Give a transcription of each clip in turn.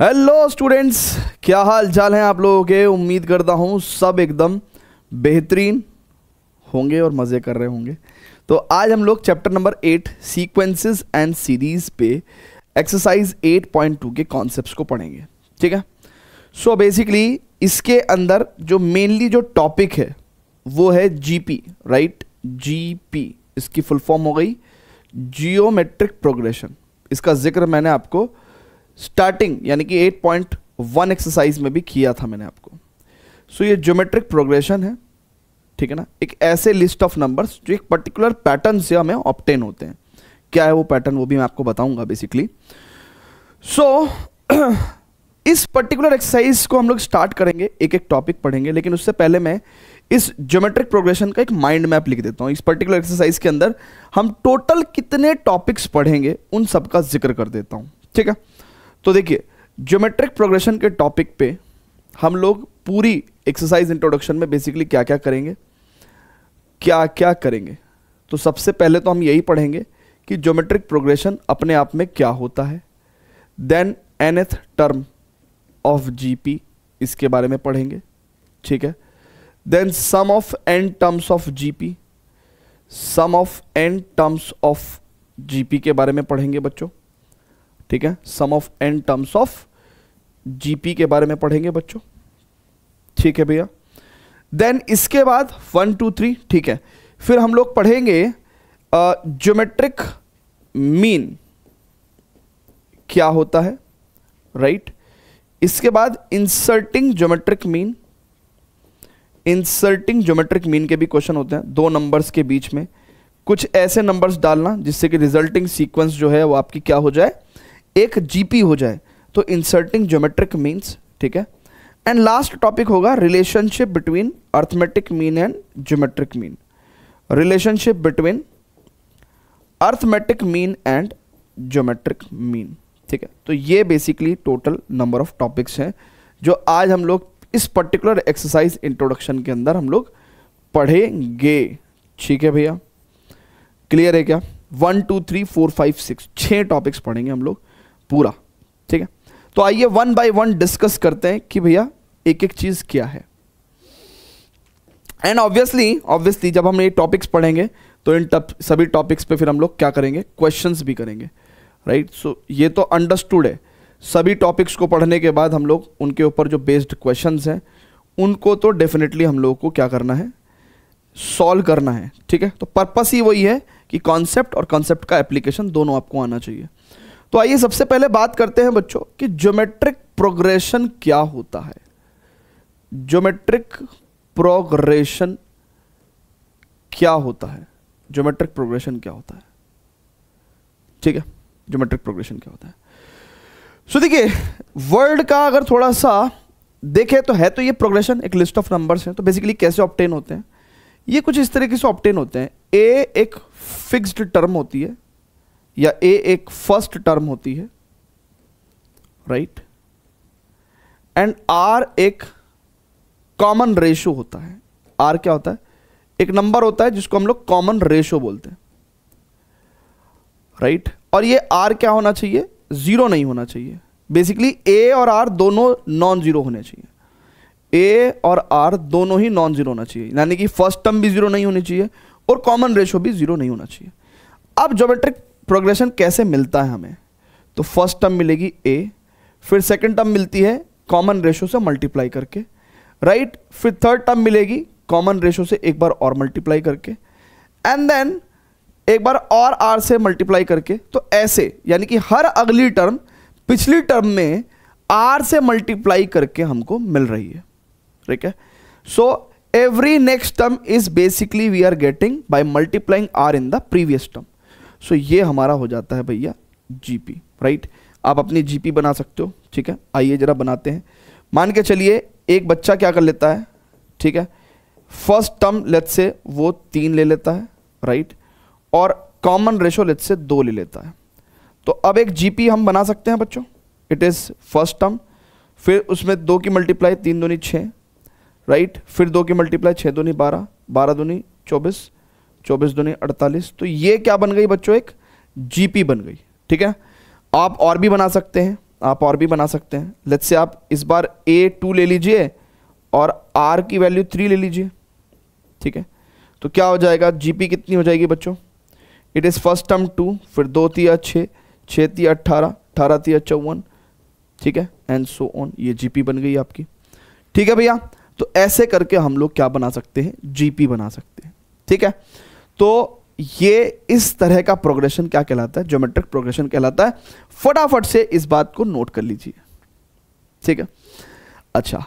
Hello students, क्या हाल चाल हैं आप लोगों के। उम्मीद करता हूँ सब एकदम बेहतरीन होंगे और मज़े कर रहे होंगे। तो आज हम लोग chapter number 8 sequences and series पे एक्सरसाइज 8.2 के कॉन्सेप्ट्स को पढ़ेंगे। ठीक है। सो बेसिकली इसके अंदर जो मेनली जो टॉपिक है वो है जीपी, राइट। जीपी इसकी फुल फॉर्म हो गई जियोमेट्रिक प्रोग्रेशन। इसका जिक्र मैंने आपको स्टार्टिंग यानी कि 8.1 एक्सरसाइज में भी किया था मैंने आपको। सो ये ज्योमेट्रिक प्रोग्रेशन है, ठीक है ना। एक ऐसे लिस्ट ऑफ नंबर्स जो एक पर्टिकुलर पैटर्न से हमें ऑब्टेन होते हैं। क्या है वो पैटर्न, वो भी मैं आपको बताऊंगा बेसिकली। सो इस पर्टिकुलर एक्सरसाइज को हम लोग स्टार्ट करेंगे, एक एक टॉपिक पढ़ेंगे, लेकिन उससे पहले मैं इस ज्योमेट्रिक प्रोग्रेशन का एक माइंड मैप लिख देता हूं। इस पर्टिकुलर एक्सरसाइज के अंदर हम टोटल कितने टॉपिक्स पढ़ेंगे उन सब का जिक्र कर देता हूं, ठीक है। तो देखिए, ज्योमेट्रिक प्रोग्रेशन के टॉपिक पे हम लोग पूरी एक्सरसाइज इंट्रोडक्शन में बेसिकली क्या क्या करेंगे, क्या क्या करेंगे। तो सबसे पहले तो हम यही पढ़ेंगे कि ज्योमेट्रिक प्रोग्रेशन अपने आप में क्या होता है। Then nth term of GP, इसके बारे में पढ़ेंगे, ठीक है। Then sum of n terms of GP, sum of n terms of GP के बारे में पढ़ेंगे बच्चों, ठीक है। Sum of n terms of GP के बारे में पढ़ेंगे बच्चों, ठीक है भैया। देन इसके बाद 1 2 3, ठीक है। फिर हम लोग पढ़ेंगे ज्योमेट्रिक मीन क्या होता है, राइट। इसके बाद inserting geometric mean. Inserting geometric mean के भी क्वेश्चन होते हैं। दो नंबर्स के बीच में कुछ ऐसे नंबर्स डालना जिससे कि रिजल्टिंग सीक्वेंस जो है वो आपकी क्या हो जाए, एक जीपी हो जाए। तो इंसर्टिंग ज्योमेट्रिक मीन्स, ठीक है। एंड लास्ट टॉपिक होगा relationship between arithmetic mean and geometric mean. Relationship between arithmetic mean and geometric mean, ठीक है। तो ये basically total number of topics हैं जो आज हम लोग इस पर्टिकुलर एक्सरसाइज इंट्रोडक्शन के अंदर हम लोग पढ़ेंगे, ठीक है भैया। क्लियर है क्या? 1 2 3 4 5 6 6 टॉपिक्स पढ़ेंगे हम लोग पूरा, ठीक है। तो आइए वन बाय वन डिस्कस करते हैं कि भैया एक एक चीज क्या है। एंड ऑब्वियसली जब हम ये टॉपिक्स पढ़ेंगे तो इन सभी टॉपिक्स पे फिर हम लोग क्या करेंगे, क्वेश्चंस भी करेंगे, राइट। सो ये तो अंडरस्टूड है। सभी टॉपिक्स को पढ़ने के बाद हम लोग उनके ऊपर जो बेस्ड क्वेश्चंस हैं उनको तो डेफिनेटली हम लोगों को क्या करना है, सॉल्व करना है, ठीक है। तो पर्पस ही वही है कि कॉन्सेप्ट और कॉन्सेप्ट का एप्लीकेशन दोनों आपको आना चाहिए। तो आइए सबसे पहले बात करते हैं बच्चों कि ज्योमेट्रिक प्रोग्रेशन क्या होता है। ज्योमेट्रिक प्रोग्रेशन क्या होता है, ज्योमेट्रिक प्रोग्रेशन क्या होता है, ठीक है। ज्योमेट्रिक प्रोग्रेशन क्या होता है। सो देखिए, वर्ड का अगर थोड़ा सा देखें तो है तो ये प्रोग्रेशन एक लिस्ट ऑफ नंबर्स हैं। तो बेसिकली कैसे ऑब्टेन होते हैं, ये कुछ इस तरीके से ऑब्टेन होते हैं। ए एक फिक्स्ड टर्म होती है या ए एक फर्स्ट टर्म होती है, राइट। एंड आर एक कॉमन रेशो होता है। आर क्या होता है, एक नंबर होता है जिसको हम लोग कॉमन रेशो बोलते हैं, राइट। और ये आर क्या होना चाहिए, जीरो नहीं होना चाहिए। बेसिकली ए और आर दोनों नॉन जीरो होने चाहिए। ए और आर दोनों ही नॉन जीरो होना चाहिए, यानी कि फर्स्ट टर्म भी जीरो नहीं होनी चाहिए और कॉमन रेशो भी जीरो नहीं होना चाहिए। अब ज्योमेट्रिक प्रोग्रेशन कैसे मिलता है हमें, तो फर्स्ट टर्म मिलेगी ए, फिर सेकंड टर्म मिलती है कॉमन रेशो से मल्टीप्लाई करके, राइट। फिर थर्ड टर्म मिलेगी कॉमन रेशो से एक बार और मल्टीप्लाई करके, एंड देन एक बार और आर से मल्टीप्लाई करके। तो ऐसे यानी कि हर अगली टर्म पिछली टर्म में आर से मल्टीप्लाई करके हमको मिल रही है, ठीक है। So every next term is basically we are getting by multiplying r in the previous term. So ये हमारा हो जाता है भैया जीपी, राइट। आप अपनी जीपी बना सकते हो, ठीक है। आइए जरा बनाते हैं। मान के चलिए एक बच्चा क्या कर लेता है, ठीक है। फर्स्ट टर्म लेट्स से वो 3 ले लेता है, राइट। और कॉमन रेशो लेट्स से 2 ले लेता है। तो अब एक जीपी हम बना सकते हैं बच्चों। इट इज फर्स्ट टर्म, फिर उसमें 2 की मल्टीप्लाई 3 दूनी 6, राइट। फिर 2 की मल्टीप्लाई 6 दूनी 12, 12 दूनी 24, 24 दूनी 48। तो ये क्या बन गई बच्चों, एक जीपी बन गई, ठीक है। आप और भी बना सकते हैं। आप और भी बना सकते हैं। लेट्स से आप इस बार A2 ले लीजिए और R की वैल्यू 3 ले लीजिए, ठीक है। तो क्या हो जाएगा, GP कितनी हो जाएगी बच्चों, इट इज़ फर्स्ट टर्म 2, फिर 2 तिया 6, 6 तिया 18, 18 तिया 54, ठीक है, एंड सो ऑन। ये GP बन गई आपकी, ठीक है भैया। तो ऐसे करके हम लोग क्या बना सकते हैं, GP बना सकते हैं, ठीक है। तो ये इस तरह का प्रोग्रेशन क्या कहलाता है, ज्योमेट्रिक प्रोग्रेशन कहलाता है। फटाफट से इस बात को नोट कर लीजिए, ठीक है। अच्छा,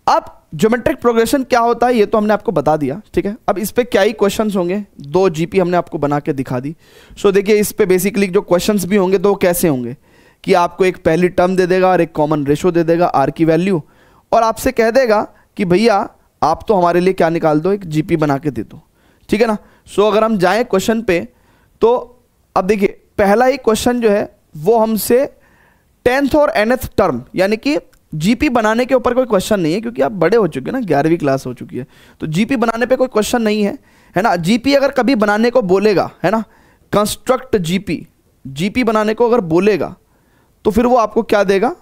अब ज्योमेट्रिक प्रोग्रेशन क्या होता है ये तो हमने आपको बता दिया, ठीक है। अब इस पे क्या ही क्वेश्चंस होंगे, 2 GP हमने आपको बना के दिखा दी। सो देखिए इस पे बेसिकली जो क्वेश्चंस भी होंगे तो कैसे होंगे कि आपको एक पहली टर्म दे देगा और एक कॉमन रेशो दे देगा R की वैल्यू, और आपसे कह देगा कि भैया आप तो हमारे लिए क्या निकाल दो, एक GP बना के दे दो, ठीक है ना। सो अगर हम जाएं क्वेश्चन पे तो अब देखिए पहला ही क्वेश्चन जो है वो हमसे 10th और nth टर्म यानी कि GP बनाने के ऊपर कोई क्वेश्चन नहीं है, क्योंकि आप बड़े हो चुके हैं ना, 11वीं क्लास हो चुकी है, तो GP बनाने पे कोई क्वेश्चन नहीं है ना। GP अगर कभी बनाने को बोलेगा, है ना, कंस्ट्रक्ट GP बनाने को अगर बोलेगा तो फिर वो आपको क्या देगा,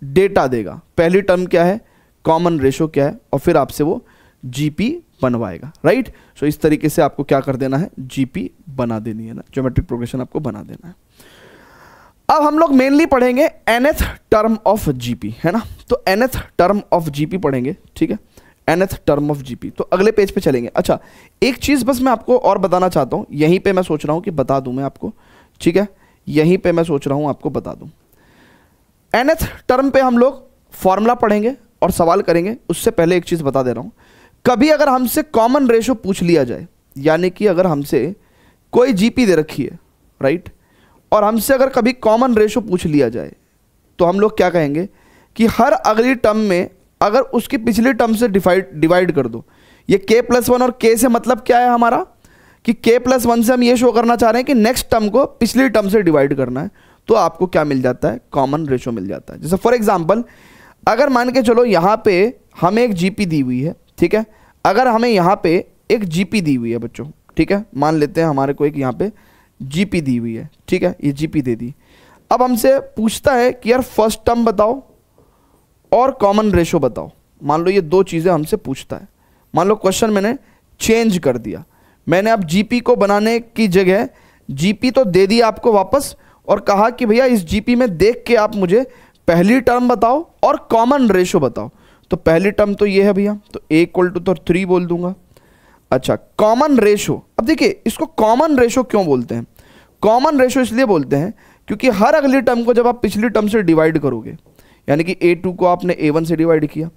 डेटा देगा, पहली टर्म क्या है, कॉमन रेशो क्या है, और फिर आपसे वो GP बनवाएगा, राइट। सो इस तरीके से आपको क्या कर देना है, GP बना देनी है ना, ज्योमेट्रिक प्रोग्रेशन आपको बना देना है। अब हम लोग मेनली पढ़ेंगे nth टर्म ऑफ GP, है ना। तो nth टर्म ऑफ GP पढ़ेंगे, ठीक है, nth टर्म ऑफ GP। तो अगले पेज पे चलेंगे। अच्छा, एक चीज बस मैं आपको और बताना चाहता हूं, यहीं पे मैं सोच रहा हूं कि बता दूं मैं आपको, ठीक है, यहीं पे मैं सोच रहा हूं आपको बता दूं। nth टर्म पे हम लोग फॉर्मूला पढ़ेंगे और सवाल करेंगे। उससे पहले एक चीज बता दे रहा हूं, कभी अगर हमसे कॉमन रेशो पूछ लिया जाए, यानी कि अगर हमसे कोई GP दे रखी है, राइट, और हमसे अगर कभी कॉमन रेशो पूछ लिया जाए तो हम लोग क्या कहेंगे कि हर अगली टर्म में अगर उसकी पिछली टर्म से डिवाइड कर दो। ये K+1 और K से मतलब क्या है हमारा कि K+1 से हम ये शो करना चाह रहे हैं कि नेक्स्ट टर्म को पिछली टर्म से डिवाइड करना है, तो आपको क्या मिल जाता है, कॉमन रेशो मिल जाता है। जैसे फॉर एग्जाम्पल अगर मान के चलो यहाँ पे हमें एक GP दी हुई है, ठीक है, अगर हमें यहाँ पे एक GP दी हुई है बच्चों, ठीक है, मान लेते हैं हमारे को एक यहाँ पे GP दी हुई है, ठीक है, ये GP दे दी। अब हमसे पूछता है कि यार फर्स्ट टर्म बताओ और कॉमन रेशो बताओ। मान लो ये 2 चीज़ें हमसे पूछता है। मान लो क्वेश्चन मैंने चेंज कर दिया, मैंने अब GP को बनाने की जगह GP तो दे दिया आपको वापस, और कहा कि भैया इस GP में देख के आप मुझे पहली टर्म बताओ और कॉमन रेशो बताओ। तो पहली टर्म तो ये है भैया, तो A = तो 3 बोल दूंगा। अच्छा, कॉमन रेशो, अब देखिए इसको कॉमन रेशो क्यों बोलते हैं, कॉमन रेशो इसलिए बोलते हैं क्योंकि हर अगली टर्म को जब आप पिछली टर्म से डिवाइड करोगे, यानी कि A2 को आपने A1 से डिवाइड किया,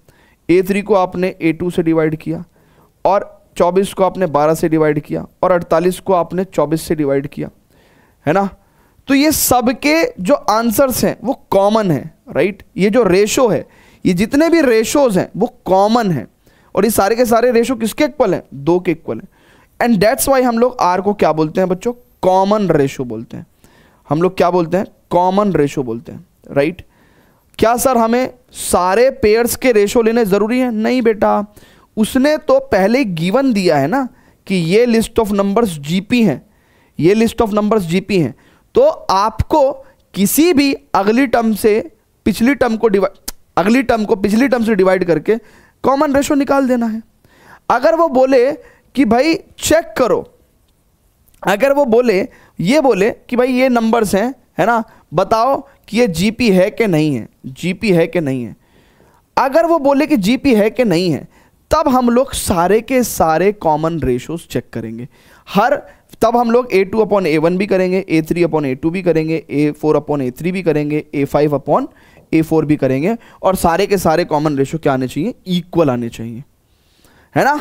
A3 को आपने A2 से डिवाइड किया, और 24 को आपने 12 से डिवाइड किया, और 48 को आपने 24 से डिवाइड किया, है ना। तो ये सबके जो आंसर्स हैं वो कॉमन है, राइट। ये जो रेशो है, ये जितने भी रेशोज हैं वो कॉमन है, और ये सारे के सारे रेशो किसके इक्वल हैं, 2 के इक्वल हैं। एंड दैट्स वाई हम लोग R को क्या बोलते हैं बच्चों, कॉमन रेशो बोलते हैं। हम लोग क्या बोलते हैं, कॉमन रेशो बोलते हैं, राइट। क्या सर हमें सारे पेयर्स के रेशो लेने जरूरी है, नहीं बेटा, उसने तो पहले गिवन दिया है ना कि ये लिस्ट ऑफ नंबर्स GP हैं, ये लिस्ट ऑफ नंबर्स GP हैं, तो आपको किसी भी अगली टर्म से पिछली टर्म को अगली टर्म को पिछली टर्म से डिवाइड करके कॉमन रेशो निकाल देना है। अगर वो बोले कि भाई चेक करो, अगर वो बोले कि भाई ये नंबर्स हैं, है ना, बताओ कि ये GP है कि नहीं है, GP है कि नहीं है, अगर वो बोले कि GP है कि नहीं है, तब हम लोग सारे के सारे कॉमन रेशोज चेक करेंगे। तब हम लोग A2/A1 भी करेंगे, A3/A2 भी करेंगे, A4/A3 भी करेंगे, A5/A4 भी करेंगे, और सारे के सारे कॉमन रेशो क्या आने चाहिए, इक्वल आने चाहिए, है ना,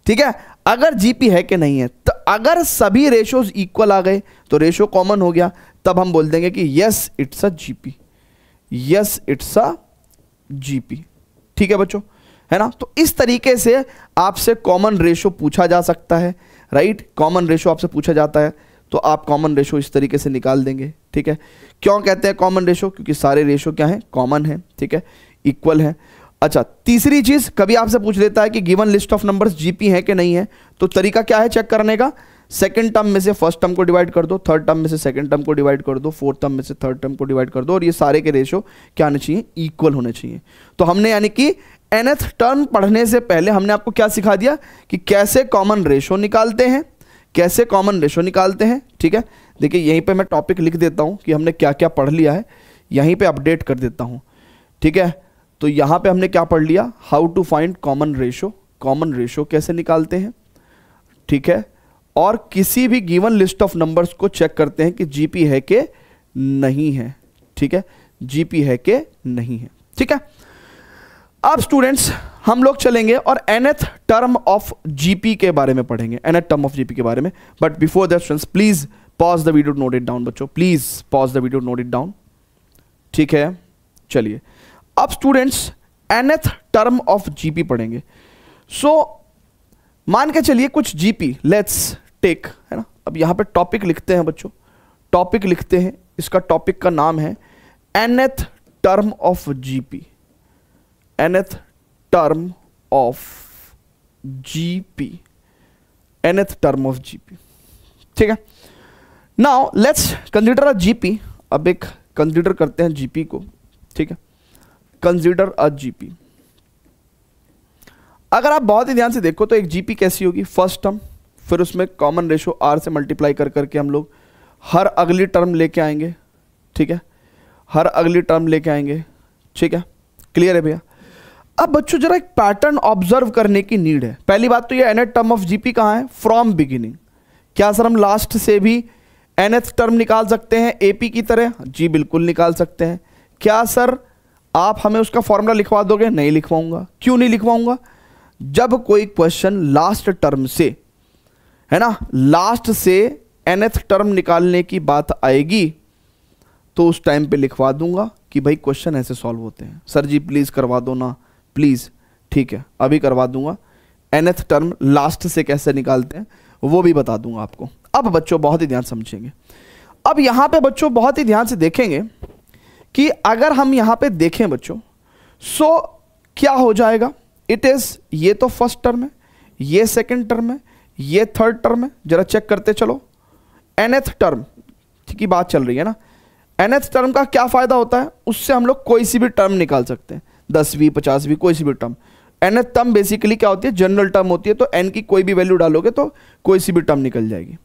ठीक है। अगर GP है कि नहीं है, तो अगर सभी रेशोज इक्वल आ गए तो रेशो कॉमन हो गया, तब हम बोल देंगे कि yes it's a GP, yes it's a GP, ठीक है बच्चों, है ना। तो इस तरीके से आपसे कॉमन रेशो पूछा जा सकता है, राइट। कॉमन रेशो आपसे पूछा जाता है तो आप कॉमन रेशो इस तरीके से निकाल देंगे, ठीक है। क्यों कहते हैं कॉमन रेशो, क्योंकि सारे रेशो क्या है, कॉमन है, ठीक है, इक्वल है। अच्छा, तीसरी चीज, कभी आपसे पूछ लेता है कि given list of numbers GP है कि नहीं है, तो तरीका क्या है चेक करने का, सेकंड टर्म में से फर्स्ट टर्म को डिवाइड कर दो, थर्ड टर्म में से सेकंड टर्म को डिवाइड कर दो, फोर्थ टर्म में से थर्ड टर्म को डिवाइड कर दो, और ये सारे के रेशो क्या होने चाहिए, इक्वल होने चाहिए। तो हमने यानी कि nth टर्म पढ़ने से पहले हमने आपको क्या सिखा दिया कि कैसे कॉमन रेशो निकालते हैं, कैसे कॉमन रेशो निकालते हैं। ठीक है, देखिए यहीं पे मैं टॉपिक लिख देता हूं कि हमने क्या क्या पढ़ लिया है, यहीं पे अपडेट कर देता हूं। ठीक है, तो यहां पे हमने क्या पढ़ लिया, how to find common ratio, common ratio कैसे निकालते हैं। ठीक है, और किसी भी गिवन लिस्ट ऑफ नंबर्स को चेक करते हैं कि जीपी है कि नहीं है। ठीक है, जीपी है कि नहीं है। ठीक है, अब स्टूडेंट्स हम लोग चलेंगे और nth टर्म ऑफ जीपी के बारे में पढ़ेंगे, nth टर्म ऑफ जीपी के बारे में। But before that students please pause the video, note it down बच्चों, please pause the video, note it down. ठीक है, चलिए अब students nth term of GP पढ़ेंगे। सो मान के चलिए कुछ जीपी, लेट्स टेक, है ना। अब यहां पे टॉपिक लिखते हैं बच्चों, टॉपिक लिखते हैं, इसका टॉपिक का नाम है nth term of GP, nth term of GP, nth term of GP. ठीक है, now let's consider a GP. अब एक कंसीडर करते हैं जीपी को। ठीक है, कंसीडर अ जीपी। अगर आप बहुत ही ध्यान से देखो तो एक जीपी कैसी होगी, फर्स्ट टर्म, फिर उसमें कॉमन रेशो आर से मल्टीप्लाई कर करके हम लोग हर अगली टर्म लेके आएंगे। ठीक है, हर अगली टर्म लेके आएंगे। ठीक है, क्लियर है भैया। अब बच्चों जरा एक पैटर्न ऑब्जर्व करने की नीड है। पहली बात तो ये nth टर्म ऑफ जीपी कहाँ है, फ्रॉम बिगिनिंग। क्या सर हम लास्ट से भी nth टर्म निकाल सकते हैं एपी की तरह? जी बिल्कुल निकाल सकते हैं। क्या सर आप हमें उसका फॉर्मूला लिखवा दोगे? नहीं लिखवाऊंगा। क्यों नहीं लिखवाऊंगा? जब कोई क्वेश्चन लास्ट टर्म से, है ना, लास्ट से nth टर्म निकालने की बात आएगी तो उस टाइम पे लिखवा दूंगा कि भाई क्वेश्चन ऐसे सॉल्व होते हैं। सर जी प्लीज करवा दो ना, प्लीज। ठीक है, अभी करवा दूंगा। nth टर्म लास्ट से कैसे निकालते हैं वो भी बता दूंगा आपको। अब बच्चों बहुत ही ध्यान समझेंगे। अब यहां पे बच्चों बहुत ही ध्यान से देखेंगे कि अगर हम यहां पे देखें बच्चों, सो क्या हो जाएगा, इट इज, ये तो फर्स्ट टर्म है, ये सेकंड टर्म है, ये थर्ड टर्म है। जरा चेक करते चलो nth टर्म की बात चल रही है ना। nth टर्म का क्या फायदा होता है, उससे हम लोग कोई सी भी टर्म निकाल सकते हैं, 10वीं 50वीं कोई सी भी टर्म। nth टर्म बेसिकली क्या होती है, जनरल टर्म होती है। तो n की कोई भी वैल्यू डालोगे तो कोई सी भी टर्म निकल जाएगी।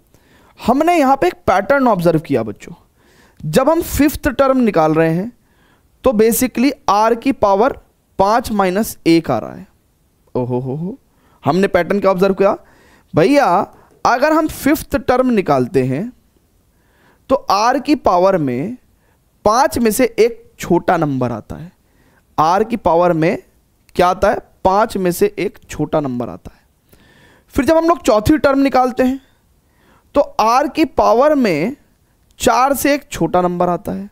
हमने यहां पे एक पैटर्न ऑब्जर्व किया बच्चों, जब हम फिफ्थ टर्म निकाल रहे हैं तो बेसिकली r की पावर 5 माइनस 1 आ रहा है। ओहो हो, हमने पैटर्न क्या ऑब्जर्व किया भैया, अगर हम फिफ्थ टर्म निकालते हैं तो r की पावर में 5 में से एक छोटा नंबर आता है। r की पावर में क्या आता है, 5 में से एक छोटा नंबर आता है। फिर जब हम लोग चौथी टर्म निकालते हैं तो r की पावर में 4 से एक छोटा नंबर आता है।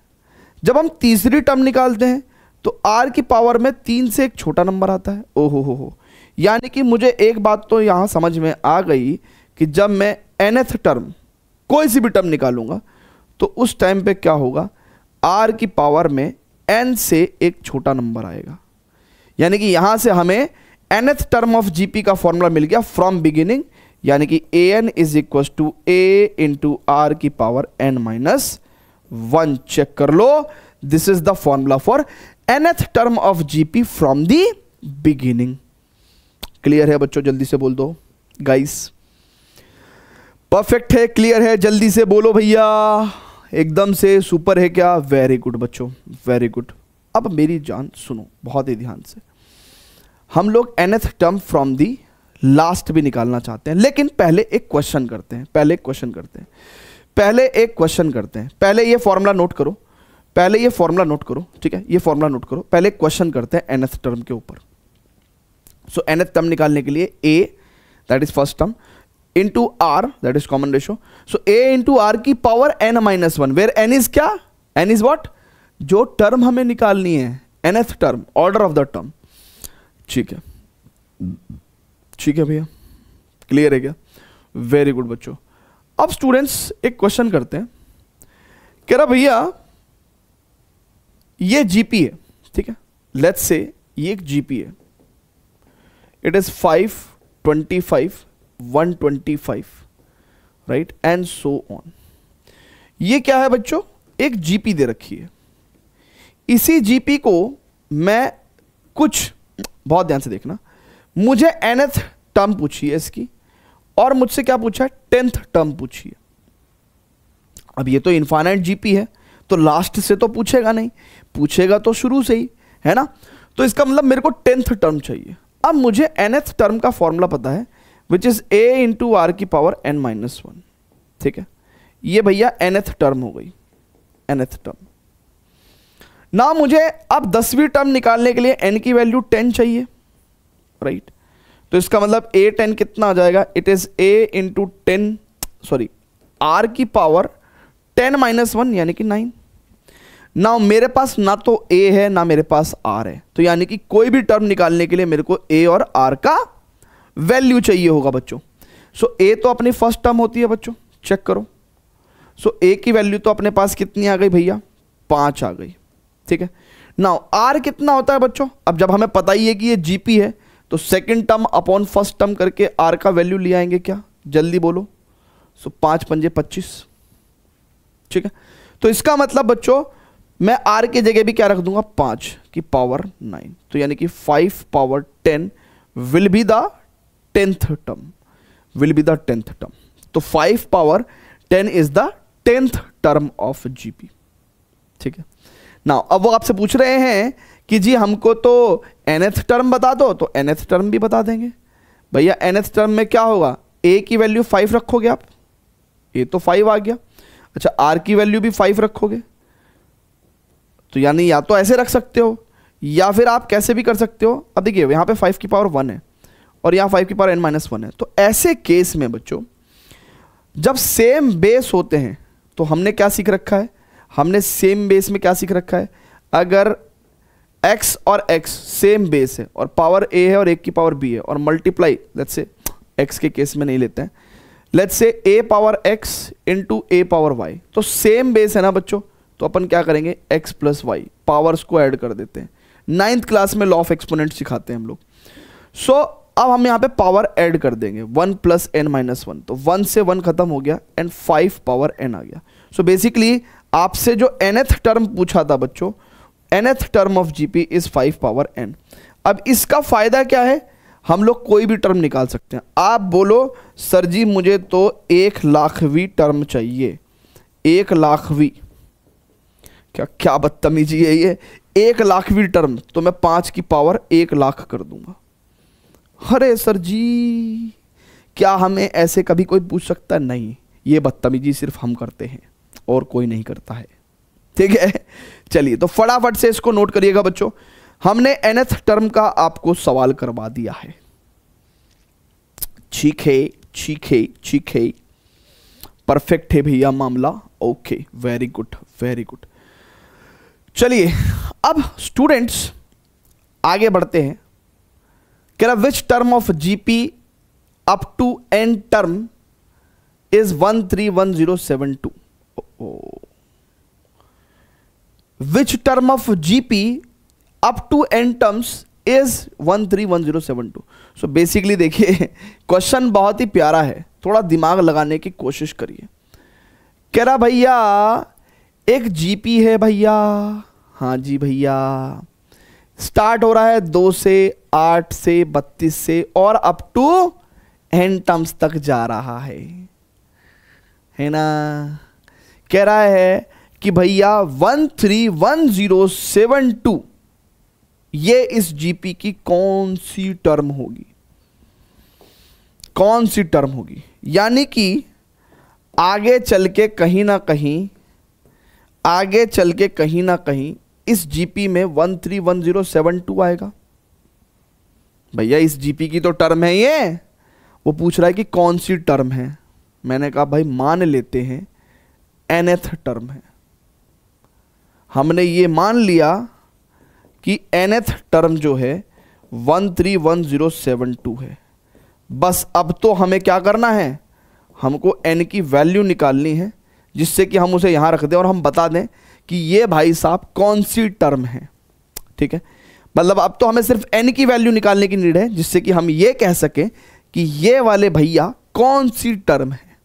जब हम तीसरी टर्म निकालते हैं तो r की पावर में 3 से एक छोटा नंबर आता है। ओहो हो, यानी कि मुझे एक बात तो यहां समझ में आ गई कि जब मैं nth टर्म कोई सी भी टर्म निकालूंगा तो उस टाइम पे क्या होगा, r की पावर में n से एक छोटा नंबर आएगा। यानी कि यहां से हमें nth टर्म ऑफ जीपी का फॉर्मूला मिल गया फ्रॉम बिगिनिंग, यानी कि an is equal to a into r की पावर n माइनस 1। चेक कर लो, this is the formula for nth term of GP from the beginning. Clear है बच्चों? जल्दी से बोल दो गाइस। परफेक्ट है, क्लियर है, जल्दी से बोलो भैया, एकदम से सुपर है क्या? वेरी गुड बच्चों, वेरी गुड। अब मेरी जान सुनो बहुत ही ध्यान से, हम लोग nth term from the last भी निकालना चाहते हैं, लेकिन पहले एक क्वेश्चन करते हैं, पहले एक क्वेश्चन करते हैं। पहले ये फॉर्मूला नोट करो, पहले ये फॉर्मूला नोट करो। ठीक है, ये फॉर्मूला नोट करो, पहले एक क्वेश्चन करते हैं nth टर्म के ऊपर। सो nth टर्म निकालने के लिए a that is first term into r that is common ratio. So a into r की power n minus 1, where n is क्या, n इज व्हाट, जो टर्म हमें निकालनी है, nth term, order of the term. ठीक है, ठीक है भैया, क्लियर है क्या? वेरी गुड बच्चों। अब स्टूडेंट्स एक क्वेश्चन करते हैं, कह रहा भैया ये जीपी है, ठीक है, लेट्स से ये एक जीपी है, it is 5, 25, 125, right, and so on. ये क्या है बच्चों, एक जीपी दे रखी है। इसी जीपी को मैं कुछ, बहुत ध्यान से देखना, मुझे nth टर्म पूछी है इसकी, और मुझसे क्या पूछा है, 10th टर्म पूछी है। अब ये तो इनफाइनाइट जीपी है, तो लास्ट से तो पूछेगा नहीं, पूछेगा तो शुरू से ही, है ना। तो इसका मतलब मेरे को 10th टर्म चाहिए। अब मुझे nth टर्म का फॉर्मूला पता है, which is a into r की पावर n-1, ठीक है। ये भैया nth टर्म हो गई, nth टर्म। ना मुझे अब 10वीं टर्म निकालने के लिए n की वैल्यू 10 चाहिए, राइट। तो इसका मतलब a 10 कितना आ जाएगा, it is a into 10, sorry, r की पावर 10-1 यानी कि 9। ना मेरे पास ना तो a है ना मेरे पास r है, तो यानी कि कोई भी टर्म निकालने के लिए मेरे को a और r का वैल्यू चाहिए होगा बच्चों। सो a तो अपनी फर्स्ट टर्म होती है बच्चों, चेक करो। सो a की वैल्यू तो अपने पास कितनी आ गई भैया, 5 आ गई, ठीक है। नाउ r कितना होता है बच्चों, अब जब हमें पता ही है कि ये जीपी है, तो second term upon first term करके r का वैल्यू ले आएंगे क्या, जल्दी बोलो। सो 5 पंजे 25, ठीक है। तो इसका मतलब बच्चों मैं r की जगह भी क्या रख दूंगा, 5 की पावर 9, तो यानी कि 5 power 10 will be the 10th term, will be the 10th term. तो 5 power 10 is the 10th term of GP, ठीक है ना। अब वो आपसे पूछ रहे हैं कि जी हमको तो nth टर्म बता दो, तो nth टर्म भी बता देंगे भैया। nth टर्म में क्या होगा, a की वैल्यू 5 रखोगे आप, a तो 5 आ गया। अच्छा, r की वैल्यू भी 5 रखोगे, तो यानी या तो ऐसे रख सकते हो या फिर आप कैसे भी कर सकते हो। अब देखिए यहाँ पे 5 की पावर 1 है और यहाँ 5 की पावर n-1 है, तो ऐसे केस में बच्चों जब सेम बेस होते हैं तो हमने क्या सीख रखा है, हमने सेम बेस में क्या सीख रखा है, अगर x और x सेम बेस है और पावर a है और एक की पावर b है और मल्टीप्लाई, लेट्स से x के केस में नहीं लेते हैं, let's say a power x into a power y, तो सेम बेस है ना बच्चों, तो अपन क्या करेंगे, x प्लस वाई पावर्स को ऐड कर देते हैं। 9th क्लास में लॉ ऑफ एक्सपोनेंट सिखाते हैं हम लोग। सो अब हम यहाँ पे पावर ऐड कर देंगे, 1 प्लस n-1, तो 1 से 1 खत्म हो गया एंड 5 पावर n आ गया। सो बेसिकली आपसे जो nth टर्म पूछा था बच्चों, nth term of GP is 5 power n। अब इसका फायदा क्या है, हम लोग कोई भी टर्म निकाल सकते हैं। आप बोलो सर जी मुझे तो 1,00,000वीं टर्म चाहिए, 1,00,000वीं, क्या बदतमीजी है ये, 1,00,000वीं टर्म, तो मैं 5 की पावर 1,00,000 कर दूंगा। अरे सर जी क्या हमें ऐसे कभी कोई पूछ सकता है, नहीं, ये बदतमीजी सिर्फ हम करते हैं और कोई नहीं करता है, ठीक है। चलिए तो फटाफट से इसको नोट करिएगा बच्चों, हमने nth टर्म का आपको सवाल करवा दिया है। ठीक है, ठीक है, ठीक है, परफेक्ट है भैया मामला, okay, very good, very good. चलिए अब स्टूडेंट्स आगे बढ़ते हैं। कह रहा which term of GP up to n term is 131072। Which term of GP up to n terms is 131072। So basically देखिए क्वेश्चन बहुत ही प्यारा है, थोड़ा दिमाग लगाने की कोशिश करिए। कह रहा भैया एक जीपी है भैया, हाँ जी भैया, स्टार्ट हो रहा है 2 से 8 से 32 से और अप टू n टर्म्स तक जा रहा है ना। कह रहा है कि भैया 131072 ये इस जीपी की कौन सी टर्म होगी, कौन सी टर्म होगी, यानी कि आगे चल के कहीं ना कहीं, आगे चल के कहीं ना कहीं इस जीपी में 131072 आएगा। भैया इस जीपी की तो टर्म है ये, वो पूछ रहा है कि कौन सी टर्म है। मैंने कहा भाई मान लेते हैं nth टर्म है। हमने ये मान लिया कि nth टर्म जो है 131072 है। बस अब तो हमें क्या करना है, हमको n की वैल्यू निकालनी है, जिससे कि हम उसे यहां रख दें और हम बता दें कि ये भाई साहब कौन सी टर्म है, ठीक है। मतलब अब तो हमें सिर्फ n की वैल्यू निकालने की नीड है, जिससे कि हम ये कह सकें कि ये वाले भैया कौन सी टर्म है,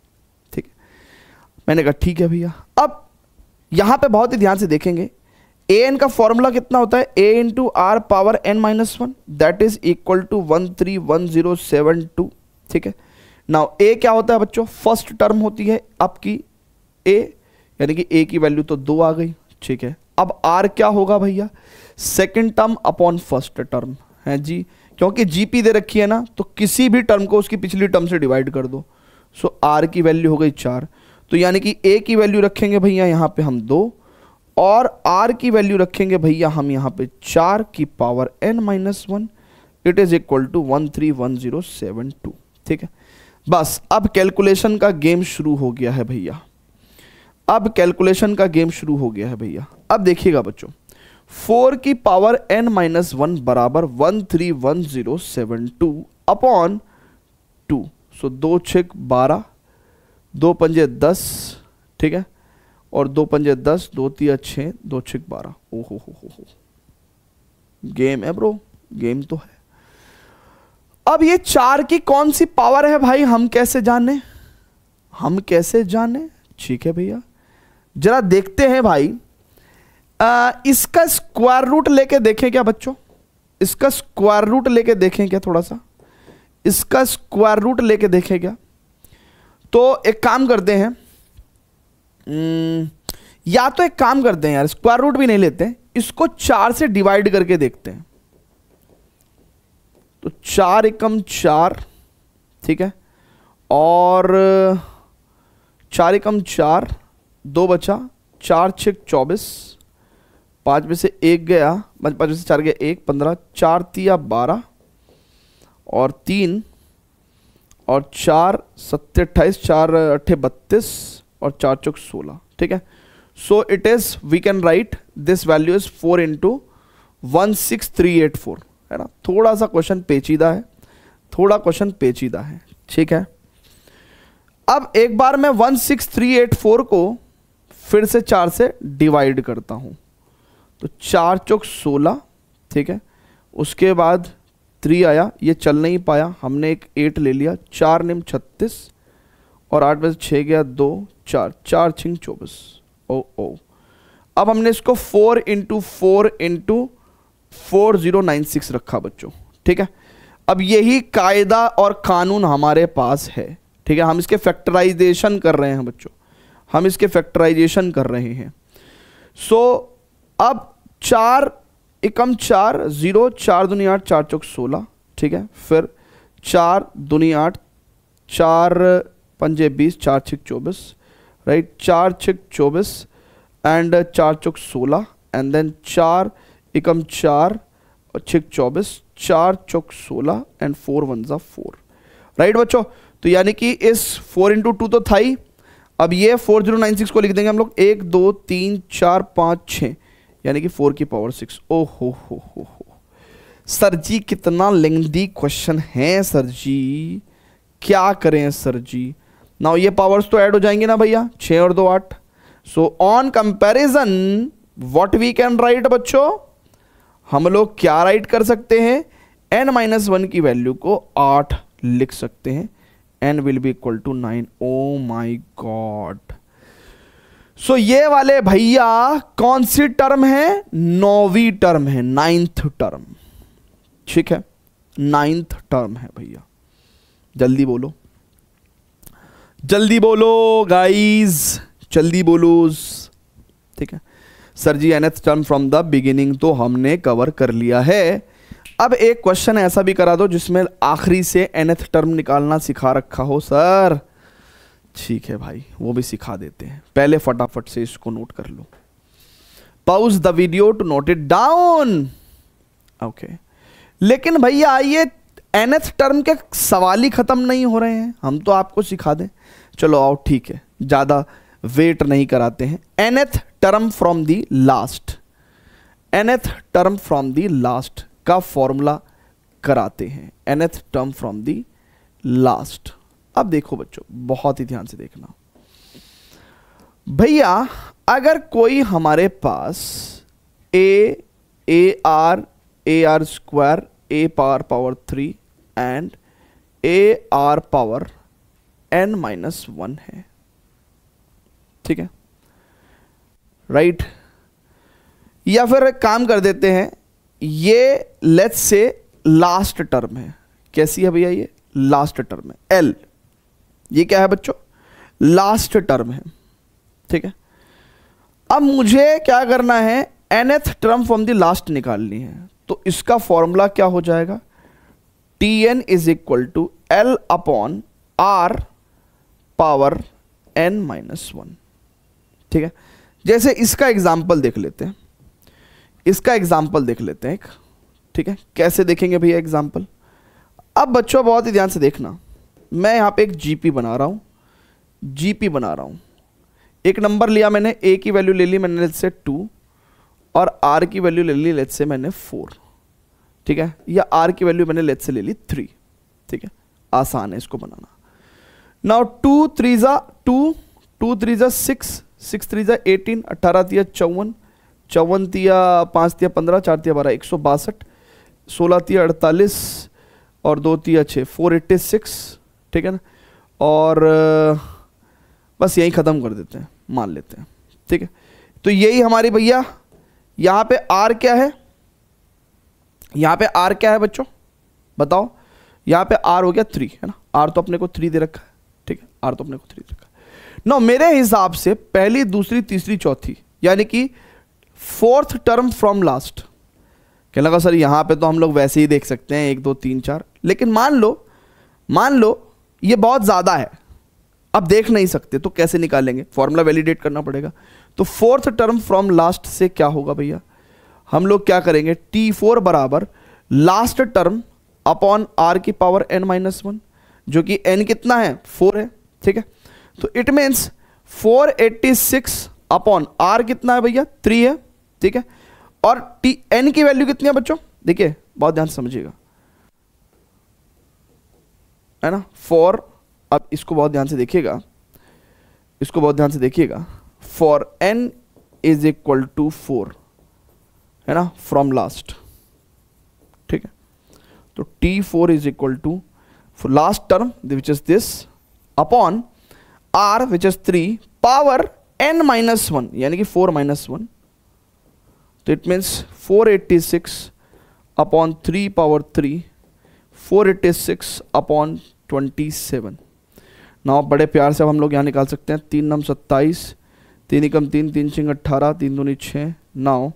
मैंने कहा ठीक है भैया। अब यहां पे बहुत ही ध्यान से देखेंगे, ए एन का फॉर्मूला कितना होता है, a into r power n minus one, that is equal to 131072। ठीक है, नाउ ए क्या होता है बच्चों, फर्स्ट टर्म होती है आपकी ए, यानी कि ए की वैल्यू तो 2 आ गई। ठीक है, अब आर क्या होगा भैया, second term upon first term है जी, क्योंकि जीपी दे रखी है ना, तो किसी भी टर्म को उसकी पिछली टर्म से डिवाइड कर दो। सो आर की वैल्यू हो गई 4, तो यानी कि ए की वैल्यू रखेंगे भैया यहाँ पे हम 2, और आर की वैल्यू रखेंगे भैया हम यहाँ पे 4 की power n minus 1, it is equal to 131072। ठीक है, बस अब कैलकुलेशन का गेम शुरू हो गया है भैया, अब कैलकुलेशन का गेम शुरू हो गया है भैया। अब देखिएगा बच्चों, 4 की पावर n माइनस 1 बराबर 131072 अपॉन 2, सो 2 6 12, 2 पंजे 10, ठीक है, और 2 पंजे 10, 2 3 6, 2 6 12। ओहो हो, गेम है ब्रो, गेम तो है। अब ये 4 की कौन सी पावर है भाई, हम कैसे जाने, हम कैसे जाने। ठीक है भैया, जरा देखते हैं भाई, इसका स्क्वायर रूट लेके देखें क्या बच्चों, इसका स्क्वायर रूट लेके देखें क्या, थोड़ा सा इसका स्क्वायर रूट लेके देखें क्या। तो एक काम करते हैं, या तो एक काम करते हैं यार, स्क्वायर रूट भी नहीं लेते, इसको 4 से डिवाइड करके देखते हैं। तो 4 एकम 4, ठीक है, और 4 एकम 4, 2 बचा, 4 6 24, 5 में से 1 गया, 5 में से 4 गया 1, 15, 4 3 12, और 3 और 4 7 28, 4 8 32, और 4 चौक 16। ठीक है, so it is, we can write this value is 4 into 16384, है ना। थोड़ा सा क्वेश्चन पेचीदा है, थोड़ा क्वेश्चन पेचीदा है। ठीक है, अब एक बार मैं 16384 को फिर से 4 से डिवाइड करता हूं, तो 4 चौक 16, ठीक है, उसके बाद 3 आया, ये चल नहीं पाया, हमने एक 8 ले लिया, 4 निम 36, और 8 में से 6 गया 2, 4 4 6 24। ओ अब हमने इसको 4 इंटू 4 इंटू 4096 रखा बच्चों। ठीक है, अब यही कायदा और कानून हमारे पास है। ठीक है, हम इसके फैक्टराइजेशन कर रहे हैं बच्चों, हम इसके फैक्टराइजेशन कर रहे हैं। सो अब 4 एकम 4, 0, 4 दूनी 8, 4 चौक 16, ठीक है, फिर 4 दूनी 8, 4 पंजे 20, 4 6 24, राइट, 4 6 24 एंड 4 चौक 16, एंड देन 4 एकम 4 और 6 24, 4 चौक 16 एंड 4 1 जा 4, राइट बच्चों। तो यानी कि इस 4 इंटू 2 तो था ही, अब ये 4096 को लिख देंगे हम लोग 1 2 3 4 5 6, यानी कि 4 की पावर 6। ओ हो सर जी, कितना लेंथी क्वेश्चन है सर जी, क्या करें सर जी। नाउ ये पावर्स तो ऐड हो जाएंगे ना भैया, 6 और 2 8। So on comparison what we can write बच्चों, हम लोग क्या राइट कर सकते हैं, n-1 की वैल्यू को 8 लिख सकते हैं, n will be equal to 9। Oh my god. So ये वाले भैया कौन सी टर्म है, 9वीं टर्म है, 9th टर्म। ठीक है, 9th टर्म है भैया, जल्दी बोलो, जल्दी बोलो गाइस, जल्दी बोलो। ठीक है sir ji, nth term from the beginning तो हमने कवर कर लिया है। अब एक क्वेश्चन ऐसा भी करा दो जिसमें आखिरी से nth टर्म निकालना सिखा रखा हो सर। ठीक है भाई, वो भी सिखा देते हैं, पहले फटाफट से इसको नोट कर लो, pause the video to note it down. Okay, लेकिन भैया ये nth टर्म के सवाल ही खत्म नहीं हो रहे हैं, हम तो आपको सिखा दें। चलो आओ, ठीक है, ज्यादा वेट नहीं कराते हैं। nth term from the last, nth term from the last का फॉर्मूला कराते हैं, nth term from the last. अब देखो बच्चों, बहुत ही ध्यान से देखना भैया, अगर कोई हमारे पास a r square a power 3 and a r power n-1 है, ठीक है, राइट। या फिर एक काम कर देते हैं, ये लेट्स से लास्ट टर्म है। कैसी है भैया? ये लास्ट टर्म है, एल। ये क्या है बच्चों? लास्ट टर्म है, ठीक है। अब मुझे क्या करना है, nth term from the last निकालनी है। तो इसका फॉर्मूला क्या हो जाएगा? Tn is equal to L upon R power n-1, ठीक है। जैसे इसका एग्जाम्पल देख लेते हैं, इसका एग्जाम्पल देख लेते हैं एक, ठीक है। कैसे देखेंगे भैया एग्जाम्पल? अब बच्चों बहुत ही ध्यान से देखना, मैं यहां पे एक जीपी बना रहा हूं, जीपी बना रहा हूं। एक नंबर लिया मैंने, ए की वैल्यू ले ली मैंने लेट्स से 2 और आर की वैल्यू ले ली लेट्स से मैंने 4, ठीक है। या आर की वैल्यू मैंने लेट्स से ले ली 3, ठीक है। आसान है इसको बनाना। नाउ 2 3 जा 2, 2 3 जा 6, 6 3 जा 18, 18 तिया 54, 54 तिया 5 तिया 15, 4 तिया 12, 162, 16 तिया 48 और 2 तिया 6, 486, ठीक है ना। और बस यही ख़त्म कर देते हैं, मान लेते हैं, ठीक है। तो यही हमारी भैया, यहाँ पे आर क्या है? यहाँ पे आर क्या है बच्चों बताओ? यहाँ पे आर हो गया 3, है ना। आर तो अपने को 3 दे रखा है, ठीक है। आर तो अपने को 3 दे रखा है। नो, मेरे हिसाब से पहली, दूसरी, तीसरी, चौथी, यानी कि 4th टर्म फ्रॉम लास्ट। कहने लगा सर यहाँ पे तो हम लोग वैसे ही देख सकते हैं 1 2 3 4, लेकिन मान लो ये बहुत ज़्यादा है, अब देख नहीं सकते तो कैसे निकालेंगे? फॉर्मूला वैलिडेट करना पड़ेगा। तो 4th टर्म फ्रॉम लास्ट से क्या होगा भैया? हम लोग क्या करेंगे, T4 बराबर लास्ट टर्म अपॉन R की पावर n-1, जो कि n कितना है? 4 है, ठीक है। तो इट मीन्स 486 अपॉन R कितना है भैया? 3 है, ठीक है। और n की वैल्यू कितनी है बच्चों? देखिए बहुत ध्यान से समझिएगा, है ना। 4, अब इसको बहुत ध्यान से देखिएगा, इसको बहुत ध्यान से देखिएगा। For n is equal to 4, है ना, फ्रॉम लास्ट, ठीक है। तो T4 is equal to last term which is this upon R which is 3 power n-1, यानी कि 4 - 1। तो it means 486 upon 3 power 3, 486 upon 27। ना बड़े प्यार से अब हम लोग यहाँ निकाल सकते हैं। 3 9 27, 3 एकम 3, 3 6 18, 3 दूनी 6, 9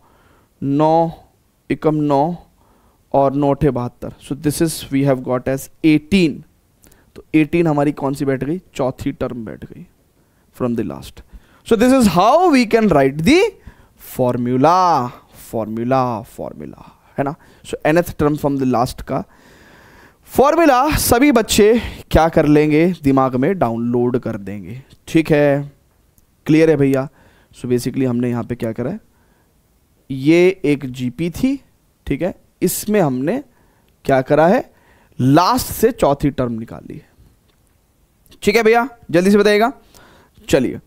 9 एकम 9 और 9 8 72। So this is we have got as 18। तो 18 हमारी कौन सी बैठ गई? चौथी टर्म बैठ गई from the last. So this is how we can write the formula, है ना। So nth term from the last का फॉर्मूला सभी बच्चे क्या कर लेंगे? दिमाग में डाउनलोड कर देंगे, ठीक है। क्लियर है भैया? सो बेसिकली हमने यहाँ पे क्या करा है, ये एक जीपी थी, ठीक है। इसमें हमने क्या करा है, लास्ट से चौथी टर्म निकाली है, ठीक है भैया। जल्दी से बताइएगा। चलिए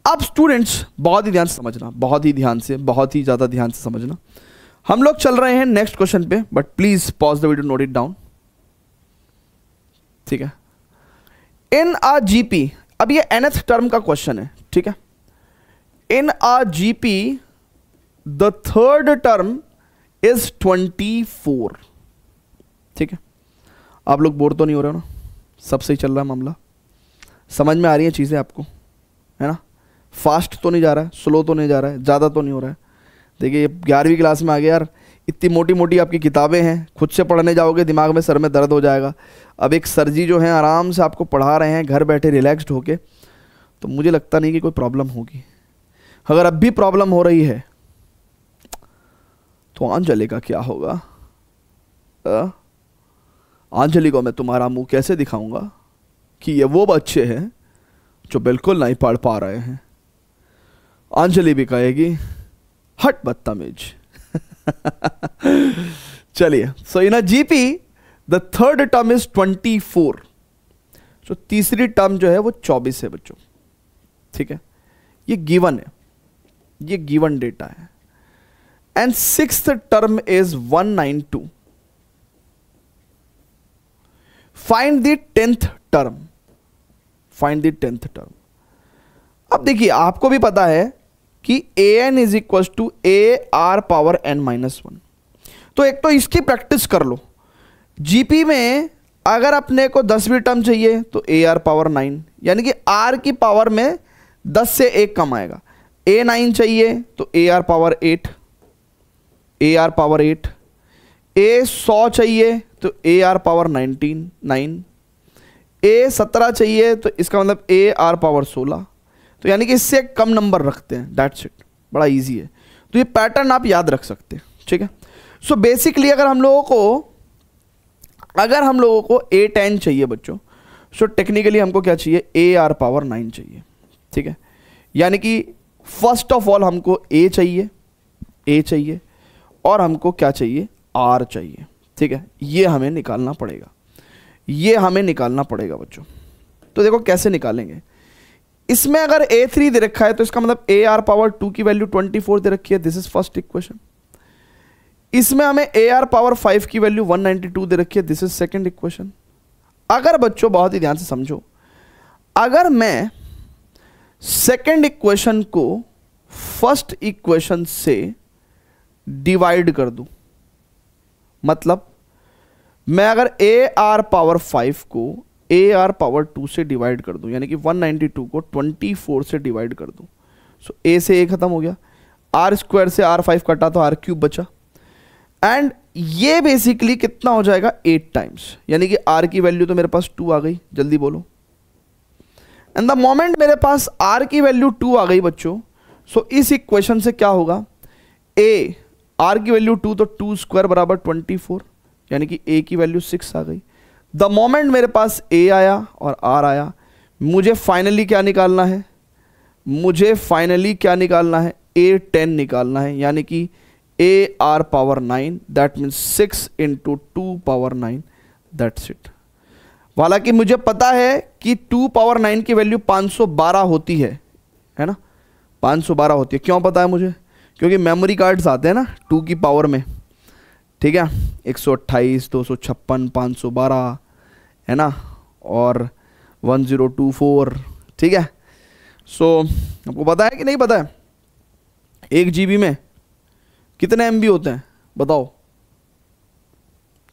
अब स्टूडेंट्स बहुत ही ध्यान से समझना, बहुत ही ध्यान से, बहुत ही ज़्यादा ध्यान से समझना। हम लोग चल रहे हैं नेक्स्ट क्वेश्चन पे, but please pause the video, note it down, ठीक है। इन आ जीपी, अब ये nth टर्म का क्वेश्चन है, ठीक है। In a GP the third term is 24, ठीक है। आप लोग बोर तो नहीं हो रहे हो ना? सब सही चल रहा है मामला? समझ में आ रही है चीज़ें आपको, है ना? फास्ट तो नहीं जा रहा है, स्लो तो नहीं जा रहा है, ज़्यादा तो नहीं हो रहा है। देखिए 11वीं क्लास में आ गया यार, इतनी मोटी मोटी आपकी किताबें हैं, खुद से पढ़ने जाओगे दिमाग में सर में दर्द हो जाएगा। अब एक सर जी जो हैं आराम से आपको पढ़ा रहे हैं घर बैठे रिलैक्स्ड होके, तो मुझे लगता नहीं कि कोई प्रॉब्लम होगी। अगर अब भी प्रॉब्लम हो रही है तो अंजलि का क्या होगा? अंजलि को मैं तुम्हारा मुंह कैसे दिखाऊंगा कि ये वो बच्चे हैं जो बिल्कुल नहीं पढ़ पा रहे हैं। अंजलि भी कहेगी हट बदतमीज। चलिए, so in GP the third term is 24। So तीसरी टर्म जो है वो 24 है बच्चों, ठीक है। ये गिवन है, ये गिवन डेटा है। And sixth term is 192। Find the 10th term, find the 10th term. अब देखिए आपको भी पता है कि an is equal to a r power n minus 1। तो एक तो इसकी प्रैक्टिस कर लो। जीपी में अगर अपने को 10वीं टर्म चाहिए तो ए आर पावर 9, यानी कि आर की पावर में 10 से 1 कम आएगा। ए 9 चाहिए तो ए आर पावर 8, ए आर पावर 8। ए 100 चाहिए तो ए आर पावर 9। ए 17 चाहिए तो इसका मतलब ए आर पावर 16। तो यानी कि इससे कम नंबर रखते हैं, दैट्स इट। बड़ा इजी है, तो ये पैटर्न आप याद रख सकते हैं, ठीक है। सो बेसिकली अगर हम लोगों को ए 10 चाहिए बच्चों, सो टेक्निकली हमको क्या चाहिए, ए आर पावर 9 चाहिए, ठीक है। यानी कि फर्स्ट ऑफ ऑल हमको ए चाहिए और हमको क्या चाहिए, आर चाहिए, ठीक है। ये हमें निकालना पड़ेगा बच्चों। तो देखो कैसे निकालेंगे। इसमें अगर A3 दे रखा है तो इसका मतलब ए आर पावर 2 की वैल्यू 24 दे रखी है, दिस इज फर्स्ट इक्वेशन। इसमें हमें ए आर पावर 5 की वैल्यू 192 दे रखी है, दिस इज सेकंड इक्वेशन। अगर बच्चों बहुत ही ध्यान से समझो, अगर मैं सेकंड इक्वेशन को फर्स्ट इक्वेशन से डिवाइड कर दूं, मतलब मैं अगर ए आर पावर 5 को ए आर पावर 2 से डिवाइड कर दूं, यानी कि 192 को 24 से डिवाइड कर दूं, सो ए से ए खत्म हो गया, आर स्क्वायर से आर 5 कटा तो आर क्यूब बचा, एंड ये बेसिकली कितना हो जाएगा, 8 टाइम्स, यानी कि आर की वैल्यू तो मेरे पास 2 आ गई, जल्दी बोलो। एंड द मोमेंट मेरे पास आर की वैल्यू 2 आ गई बच्चों, सो इस इक्वेशन से क्या होगा, ए आर की वैल्यू 2 तो 2 स्क्वायर बराबर 24, यानी कि ए की वैल्यू 6 आ गई। द मोमेंट मेरे पास ए आया और आर आया, मुझे फाइनली क्या निकालना है, ए 10 निकालना है, यानी कि ए r power 9, that means 6 into 2 power 9, that's it. हालांकि मुझे पता है कि 2 पावर 9 की वैल्यू 512 होती है ना, 512 होती है। क्यों पता है मुझे, क्योंकि मेमोरी कार्ड्स आते हैं ना 2 की पावर में, ठीक है, 128, 256, 512 है ना, और 1024, ठीक है। सो आपको पता है कि नहीं पता है 1 GB में कितने MB होते हैं, बताओ,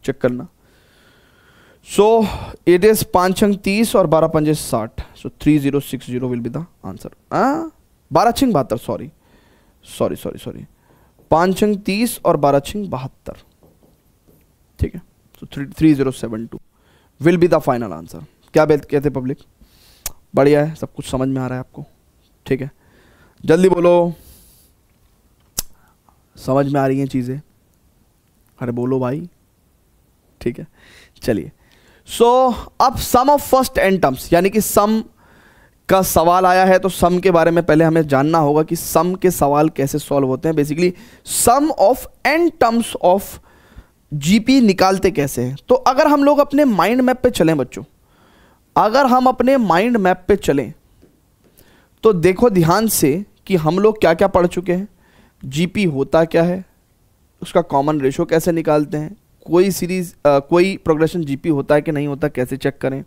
चेक करना। सो इट इज 5 अंक 30 और 12 पंजे 60, सो 3060 will be the answer. 12 छिंग 72, sorry 5 अंक 30 और 12 छिंग 72, ठीक है। सो 3072 will be the final answer. क्या कहते पब्लिक, बढ़िया है, सब कुछ समझ में आ रहा है आपको, ठीक है। जल्दी बोलो, समझ में आ रही हैं चीज़ें, अरे बोलो भाई, ठीक है। चलिए, सो अब सम ऑफ फर्स्ट n टर्म्स, यानी कि सम का सवाल आया है, तो सम के बारे में पहले हमें जानना होगा कि सम के सवाल कैसे सॉल्व होते हैं। Basically sum of n terms of GP निकालते कैसे हैं। तो अगर हम लोग अपने माइंड मैप पे चलें बच्चों, तो देखो ध्यान से कि हम लोग क्या क्या पढ़ चुके हैं, जीपी होता क्या है, उसका कॉमन रेशो कैसे निकालते हैं, कोई सीरीज कोई प्रोग्रेशन जीपी होता है कि नहीं होता कैसे चेक करें,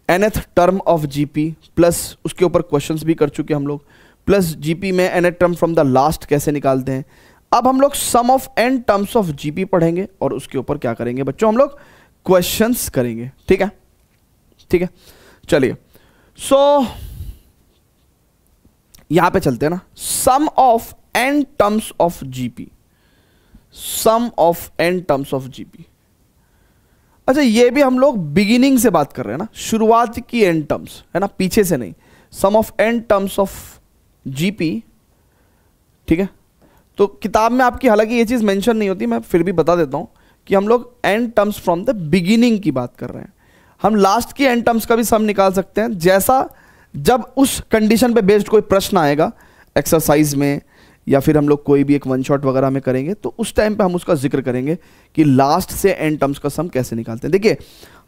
nth term of GP plus उसके ऊपर क्वेश्चंस भी कर चुके हम लोग, प्लस जीपी में nth term from the last कैसे निकालते हैं। अब हम लोग sum of n terms of GP पढ़ेंगे और उसके ऊपर क्या करेंगे बच्चों, हम लोग क्वेश्चंस करेंगे, ठीक है। चलिए, सो यहां पे चलते हैं ना, sum of n terms of GP, अच्छा ये भी हम लोग बिगिनिंग से बात कर रहे हैं ना, शुरुआत की n टर्म्स है ना, पीछे से नहीं, sum of n terms of GP, ठीक है। तो किताब में आपकी हालांकि ये चीज़ मेंशन नहीं होती, मैं फिर भी बता देता हूं कि हम लोग n terms from the beginning की बात कर रहे हैं। हम लास्ट की n टर्म्स का भी सम निकाल सकते हैं, जैसा जब उस कंडीशन पे बेस्ड कोई प्रश्न आएगा एक्सरसाइज में, या फिर हम लोग कोई भी एक वन शॉट वगैरह में करेंगे, तो उस टाइम पे हम उसका जिक्र करेंगे कि लास्ट से n टर्म्स का सम कैसे निकालते हैं। देखिए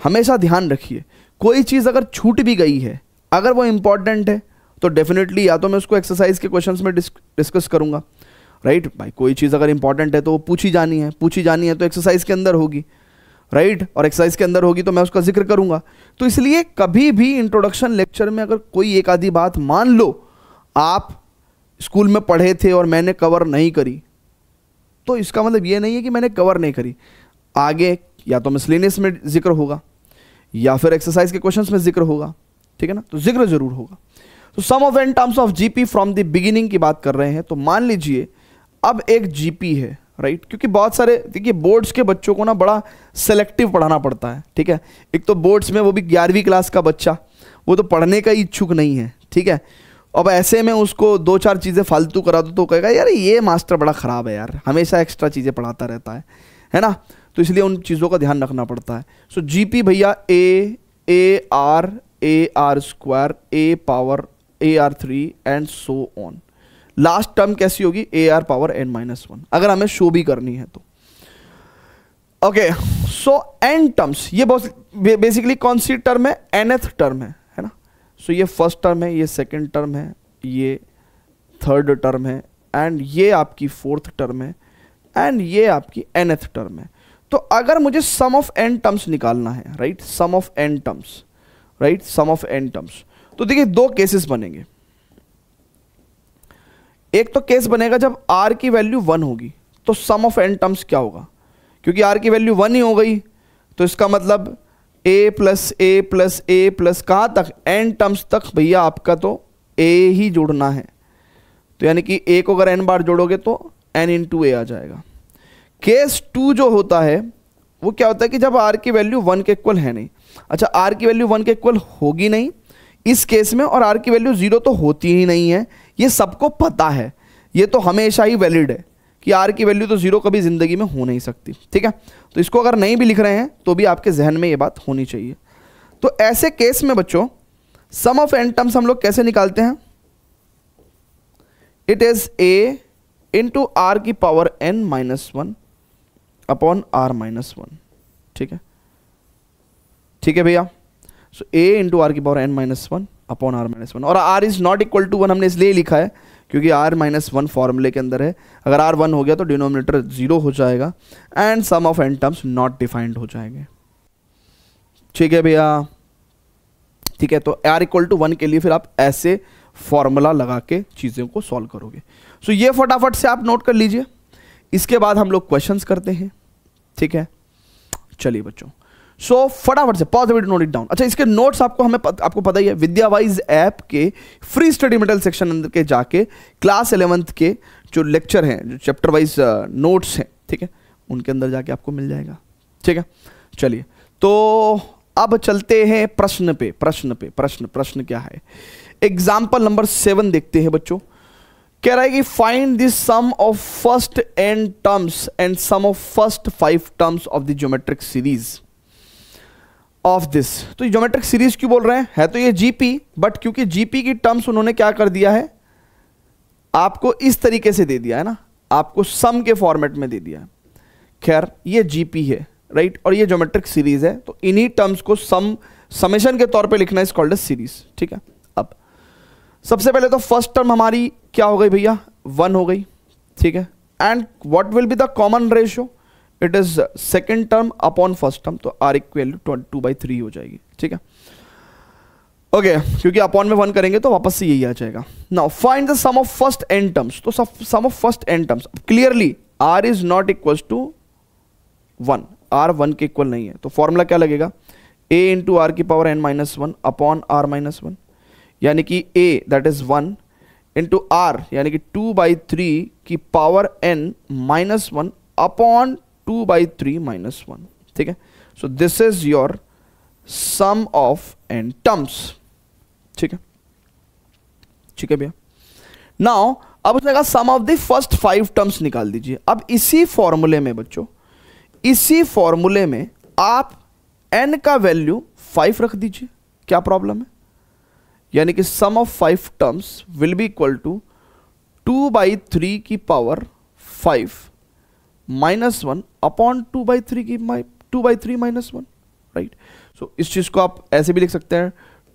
हमेशा ध्यान रखिए, कोई चीज़ अगर छूट भी गई है, अगर वो इंपॉर्टेंट है, तो डेफिनेटली या तो मैं उसको एक्सरसाइज के क्वेश्चंस में डिस्कस करूंगा, राइट भाई। कोई चीज़ अगर इंपॉर्टेंट है तो वो पूछी जानी है तो एक्सरसाइज के अंदर होगी, राइट, और एक्सरसाइज के अंदर होगी तो मैं उसका जिक्र करूंगा। तो इसलिए कभी भी इंट्रोडक्शन लेक्चर में अगर कोई एक आधी बात मान लो आप स्कूल में पढ़े थे और मैंने कवर नहीं करी, तो इसका मतलब ये नहीं है कि मैंने कवर नहीं करी। आगे या तो मिसलेनियस में जिक्र होगा या फिर एक्सरसाइज के क्वेश्चंस में जिक्र होगा, ठीक है ना, तो जिक्र जरूर होगा। तो sum of n terms of GP from the beginning की बात कर रहे हैं। तो मान लीजिए अब एक जीपी है, राइट, क्योंकि बहुत सारे देखिए बोर्ड्स के बच्चों को ना बड़ा सेलेक्टिव पढ़ाना पड़ता है, ठीक है। एक तो बोर्ड्स में वो भी 11वीं क्लास का बच्चा, वो तो पढ़ने का इच्छुक नहीं है, ठीक है। अब ऐसे में उसको 2-4 चीज़ें फालतू करा दो तो कहेगा यार ये मास्टर बड़ा ख़राब है यार, हमेशा एक्स्ट्रा चीज़ें पढ़ाता रहता है ना। तो इसलिए उन चीज़ों का ध्यान रखना पड़ता है। सो जीपी भैया A R square A power AR3 and so on. Last term कैसी होगी, AR पावर n-1, अगर हमें शो भी करनी है तो। ओके, सो n टर्म्स, ये बेसिकली कौन सी टर्म है, nth टर्म है ना। सो ये फर्स्ट टर्म है, ये सेकंड टर्म है, ये थर्ड टर्म है, एंड ये आपकी फोर्थ टर्म है, एंड ये आपकी nth टर्म है। तो अगर मुझे सम ऑफ n टर्म्स निकालना है, right, sum of n terms, right, sum of n terms, तो देखिए 2 केसेस बनेंगे। एक तो केस बनेगा जब r की वैल्यू 1 होगी, तो सम ऑफ n टर्म्स क्या होगा, क्योंकि r की वैल्यू 1 ही हो गई, तो इसका मतलब a plus A plus A plus कहाँ तक, n टर्म्स तक भैया आपका तो a ही जोड़ना है। तो यानी कि a को अगर n बार जोड़ोगे तो n इंटू a आ जाएगा। केस 2 जो होता है वो क्या होता है कि जब r की वैल्यू 1 के इक्वल है नहीं। अच्छा, r की वैल्यू 1 के इक्वल होगी नहीं इस केस में, और r की वैल्यू 0 तो होती ही नहीं है, ये सबको पता है, ये तो हमेशा ही वैलिड है कि r की वैल्यू तो 0 कभी जिंदगी में हो नहीं सकती, ठीक है। तो इसको अगर नहीं भी लिख रहे हैं तो भी आपके जहन में ये बात होनी चाहिए। तो ऐसे केस में बच्चों सम ऑफ n टर्म्स हम लोग कैसे निकालते हैं, it is a into r की पावर n-1 अपॉन r-1, ठीक है, ठीक है भैया। सो a इंटू आर की पावर n-1 अपॉन r-1, और r is not equal to 1 हमने इसलिए लिखा है क्योंकि r-1 फॉर्मूले के अंदर है। अगर r 1 हो गया तो डिनोमिनेटर 0 हो जाएगा and sum of n terms not defined हो जाएंगे, ठीक है भैया, ठीक है। तो r इक्वल टू 1 के लिए फिर आप ऐसे फॉर्मूला लगा के चीज़ों को सॉल्व करोगे। सो ये फटाफट से आप नोट कर लीजिए, इसके बाद हम लोग क्वेश्चंस करते हैं, ठीक है। चलिए बच्चों, सो फटाफट से पॉज नोट इट डाउन। अच्छा, इसके नोट्स आपको पता ही है, विद्यावाइज ऐप के फ्री स्टडी मटेरियल सेक्शन अंदर के जाके क्लास 11th के जो लेक्चर हैं, जो चैप्टर वाइज नोट्स हैं, ठीक है, उनके अंदर जाके आपको मिल जाएगा, ठीक है। चलिए, तो अब चलते हैं प्रश्न पे। प्रश्न क्या है, एग्जाम्पल नंबर 7 देखते हैं बच्चों। कह रहा है कि find the sum of first n terms and sum of first 5 terms of the geometric series of this. तो ज्योमेट्रिक सीरीज क्यों बोल रहे हैं, है तो ये जीपी, बट क्योंकि जीपी की टर्म्स उन्होंने क्या कर दिया है, आपको इस तरीके से दे दिया है ना, आपको सम के फॉर्मेट में दे दिया है। खैर ये जीपी है, राइट, और ये ज्योमेट्रिक सीरीज है, तो इन्हीं टर्म्स को समेशन के तौर पे लिखना इज कॉल्ड एज सीरीज, ठीक है। अब सबसे पहले तो फर्स्ट टर्म हमारी क्या हो गई भैया, 1 हो गई, ठीक है। And what will be the common ratio, it is second term upon first term, तो r की वैल्यू 2/3 हो जाएगी, ठीक है। ओके, क्योंकि अपॉन में 1 करेंगे तो वापस से यही आ जाएगा। Now find the sum of first n terms. तो sum of first n terms, clearly r is not equal to 1, r 1 के इक्वल नहीं है, तो फॉर्मूला क्या लगेगा, a इंटू आर की पावर n-1 अपॉन r-1, यानी कि a that is 1 into r यानी कि 2/3 की पावर n-1 अपॉन 2/3 - 1, ठीक है। So this is your sum of n terms, ठीक है, ठीक है भैया। नाउ अब उसने कहा sum of the first 5 terms निकाल दीजिए। अब इसी फॉर्मूले में बच्चों, इसी फॉर्मूले में आप n का वैल्यू 5 रख दीजिए, क्या प्रॉब्लम है, यानी कि sum of 5 terms will be equal to 2/3 की पावर 5 -1 अपॉन 2/3 - 1, राइट। सो इस चीज को आप ऐसे भी लिख सकते हैं,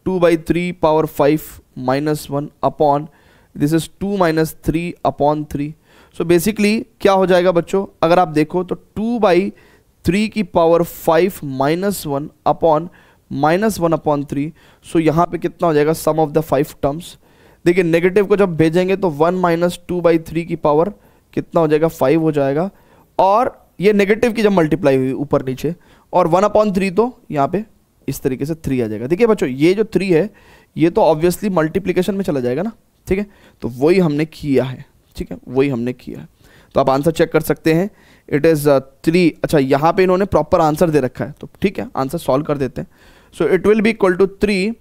2/3 power 5 -1 upon this is 2 - 3 upon 3। So basically क्या हो जाएगा बच्चों, अगर आप देखो तो 2/3 की पावर 5 -1 अपॉन -1 अपॉन 3। सो यहाँ पे कितना हो जाएगा, सम ऑफ द 5 टर्म्स देखिए नेगेटिव को जब भेजेंगे तो 1 माइनस 2/3 की पावर कितना हो जाएगा, 5 हो जाएगा। और ये नेगेटिव की जब मल्टीप्लाई हुई ऊपर नीचे, और 1/3 तो यहाँ पे इस तरीके से 3 आ जाएगा। देखिए बच्चों ये जो 3 है ये तो ऑब्वियसली मल्टीप्लिकेशन में चला जाएगा ना, ठीक है, तो वही हमने किया है, ठीक है, वही हमने किया है। तो आप आंसर चेक कर सकते हैं, इट इज़ 3। अच्छा यहाँ पे इन्होंने प्रॉपर आंसर दे रखा है, तो ठीक है आंसर सॉल्व कर देते हैं। So it will be equal to 3।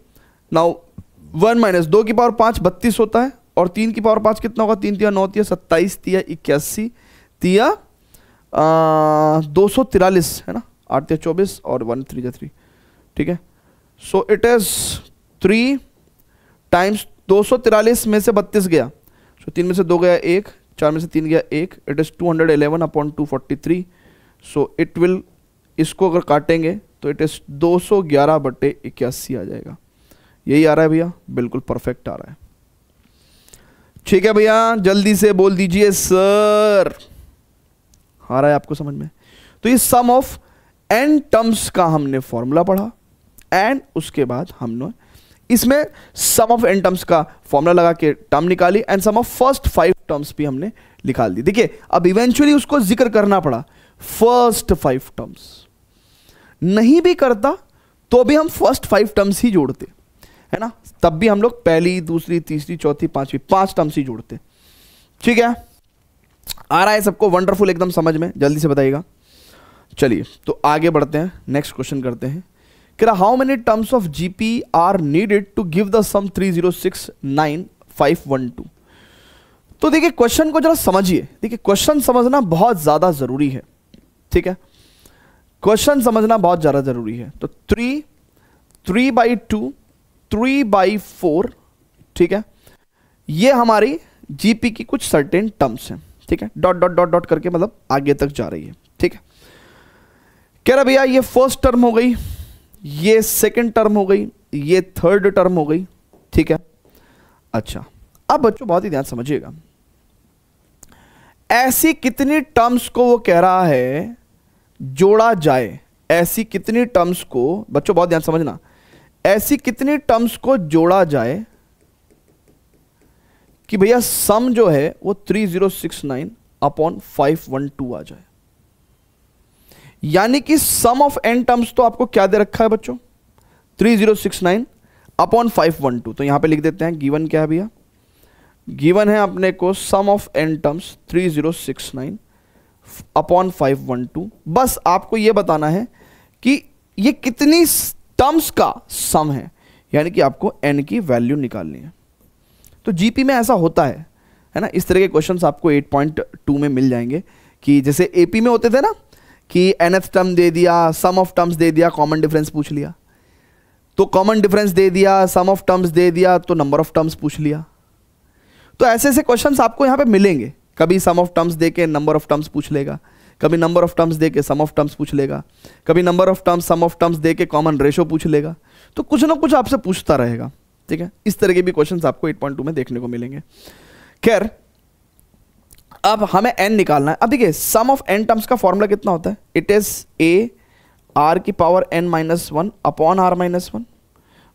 Now 1 minus 2 की पावर 5 32 होता है, और 3 की पावर 5 कितना होगा, 3 तिया 9 तिया 27 तिया 81 तिया 243 है ना, 8 तिया 24 और 1 3 जा 3, ठीक है। सो इट इज 3 टाइम्स 243 में से 32 गया, सो 3 में से 2 गया 1, 4 में से 3 गया 1, it is 211/243। So it will, इसको अगर काटेंगे तो इट इज 211/81 आ जाएगा। यही आ रहा है भैया, बिल्कुल परफेक्ट आ रहा है। ठीक है भैया, जल्दी से बोल दीजिए सर, आ रहा है आपको समझ में। तो ये सम ऑफ n टर्म्स का हमने फॉर्मूला पढ़ा, एंड उसके बाद हमने इसमें सम ऑफ n टर्म्स का फॉर्मूला लगा के टर्म निकाली, and sum of first 5 terms भी हमने निकाल दी। देखिए अब इवेंचुअली उसको जिक्र करना पड़ा, फर्स्ट 5 टर्म्स नहीं भी करता तो भी हम फर्स्ट 5 टर्म्स ही जोड़ते, है ना, तब भी हम लोग पहली दूसरी तीसरी चौथी पांचवी 5 टर्म्स ही जोड़ते। ठीक है, आ रहा है सबको, वंडरफुल एकदम समझ में, जल्दी से बताइएगा। चलिए तो आगे बढ़ते हैं, नेक्स्ट क्वेश्चन करते हैं। कह how many terms of GP are needed to give the sum 3069512। तो देखिए क्वेश्चन को जरा समझिए, देखिए क्वेश्चन समझना बहुत ज्यादा जरूरी है, ठीक है, क्वेश्चन समझना बहुत ज्यादा जरूरी है। तो 3, 3/2, 3/4, ठीक है, ये हमारी जीपी की कुछ सर्टेन टर्म्स हैं, ठीक है, डॉट डॉट डॉट डॉट करके मतलब आगे तक जा रही है, ठीक है। कह रहा भैया ये फर्स्ट टर्म हो गई, ये सेकंड टर्म हो गई, ये थर्ड टर्म हो गई, ठीक है। अच्छा अब बच्चों बहुत ही ध्यान समझिएगा, ऐसी कितनी टर्म्स को वो कह रहा है जोड़ा जाए, ऐसी कितनी टर्म्स को, बच्चों बहुत ध्यान समझना, ऐसी कितनी टर्म्स को जोड़ा जाए कि भैया सम जो है वो 3069/512 आ जाए। यानी कि सम ऑफ n टर्म्स तो आपको क्या दे रखा है बच्चों, 3069/512। तो यहां पे लिख देते हैं गिवन क्या है भैया, गिवन है अपने को सम ऑफ n टर्म्स 3069/512। बस आपको यह बताना है कि ये कितनी टर्म्स का सम है, यानी कि आपको n की वैल्यू निकालनी है। तो जीपी में ऐसा होता है ना, इस तरह के क्वेश्चंस आपको 8.2 में मिल जाएंगे, कि जैसे एपी में होते थे ना कि nth टर्म दे दिया, सम ऑफ टर्म्स दे दिया, कॉमन डिफरेंस पूछ लिया, तो कॉमन डिफरेंस दे दिया, सम ऑफ टर्म्स दे दिया, तो नंबर ऑफ टर्म्स पूछ लिया। तो ऐसे ऐसे क्वेश्चंस आपको यहां पे मिलेंगे, कभी सम ऑफ टर्म्स दे के नंबर ऑफ टर्म्स पूछ लेगा, कभी नंबर ऑफ टर्म्स दे के सम ऑफ टर्म्स पूछ लेगा, कभी number of terms sum of terms दे के कॉमन रेशो पूछ लेगा। तो कुछ ना कुछ आपसे पूछता रहेगा, ठीक है। इस तरह के भी क्वेश्चंस आपको 8.2 में देखने को मिलेंगे। खैर अब हमें n निकालना है। अब देखिए सम ऑफ n टर्म्स का फॉर्मूला कितना होता है, इट इज a r की पावर n-1 अपॉन r-1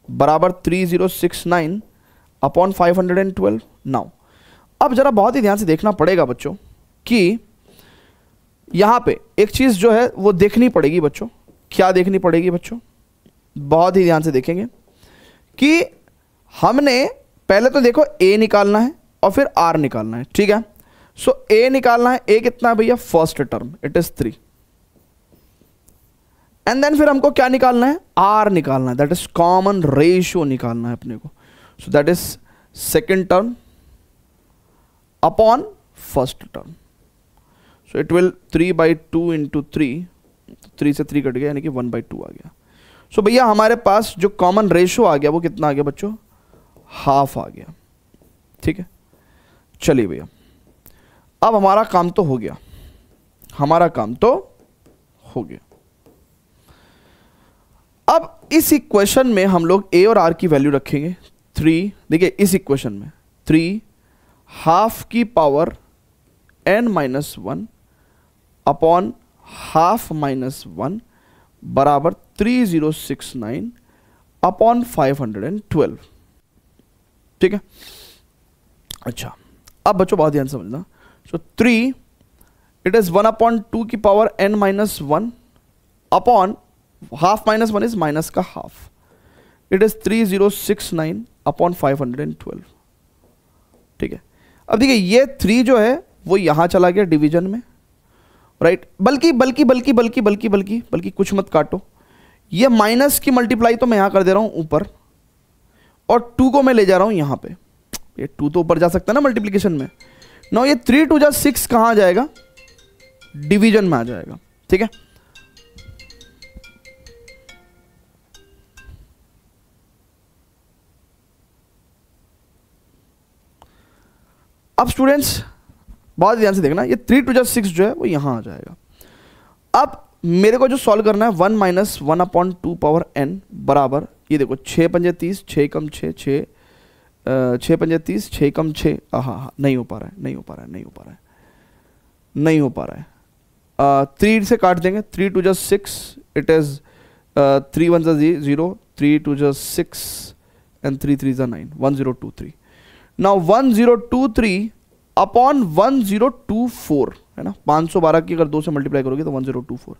बराबर 3069/512। नाउ अब जरा बहुत ही ध्यान से देखना पड़ेगा बच्चों कि यहां पे एक चीज जो है वो देखनी पड़ेगी बच्चों। क्या देखनी पड़ेगी बच्चों, बहुत ही ध्यान से देखेंगे कि हमने पहले तो देखो a निकालना है और फिर r निकालना है, ठीक है। सो a निकालना है, a कितना है भैया, first term it is 3, and then फिर हमको क्या निकालना है, r निकालना है, दैट इज कॉमन रेशियो निकालना है अपने को। So that is second term upon first term. So it will 3/2 into 3 से 3 कट गया, यानी कि 1/2 आ गया। सो भैया हमारे पास जो कॉमन रेशियो आ गया वो कितना आ गया बच्चों, हाफ आ गया, ठीक है। चलिए भैया अब हमारा काम तो हो गया, हमारा काम तो हो गया। अब इस इक्वेशन में हम लोग a और r की वैल्यू रखेंगे 3। देखिए इस इक्वेशन में 3 हाफ की पावर n-1 अपॉन हाफ -1 बराबर 3069/512, ठीक है। अच्छा, अब बच्चों बहुत ध्यान समझना। सो 3 इट इज 1/2 की power n minus 1 upon half minus 1 is minus का हाफ, इट इज 3069 अपॉन 512। ठीक है, अब देखिए ये 3 जो है वो यहां चला गया डिवीजन में, राइट। बल्कि बल्कि बल्कि बल्कि बल्कि बल्कि बल्कि कुछ मत काटो, ये माइनस की मल्टीप्लाई तो मैं यहां कर दे रहा हूं ऊपर, और 2 को मैं ले जा रहा हूं यहां पे। ये 2 तो ऊपर जा सकता है ना मल्टीप्लिकेशन में। नो ये 3 2 जा 6 कहां आ जाएगा, डिवीजन में आ जाएगा। ठीक है, अब स्टूडेंट्स बहुत ध्यान से देखना, ये 3 2 जा 6 जो है वो यहां आ जाएगा। अब मेरे को जो सॉल्व करना है 1 माइनस 1/2 पावर n बराबर, ये देखो 6 पंजे 30, 6 कम 6 6, 6 पंजे 30, 6 कम 6, हाँ नहीं हो पा रहा है, नहीं हो पा रहा है, नहीं हो पा रहा है, नहीं हो पा रहा है। 3 से काट देंगे, 3 2 जा 6, इट इज 3 1 जा 0, 3 2 जा 6 एंड 3 3 जा 9, 1023। नाउ 1023 अपॉन 1024 है ना, 512 की अगर 2 से मल्टीप्लाई करोगे तो 1024।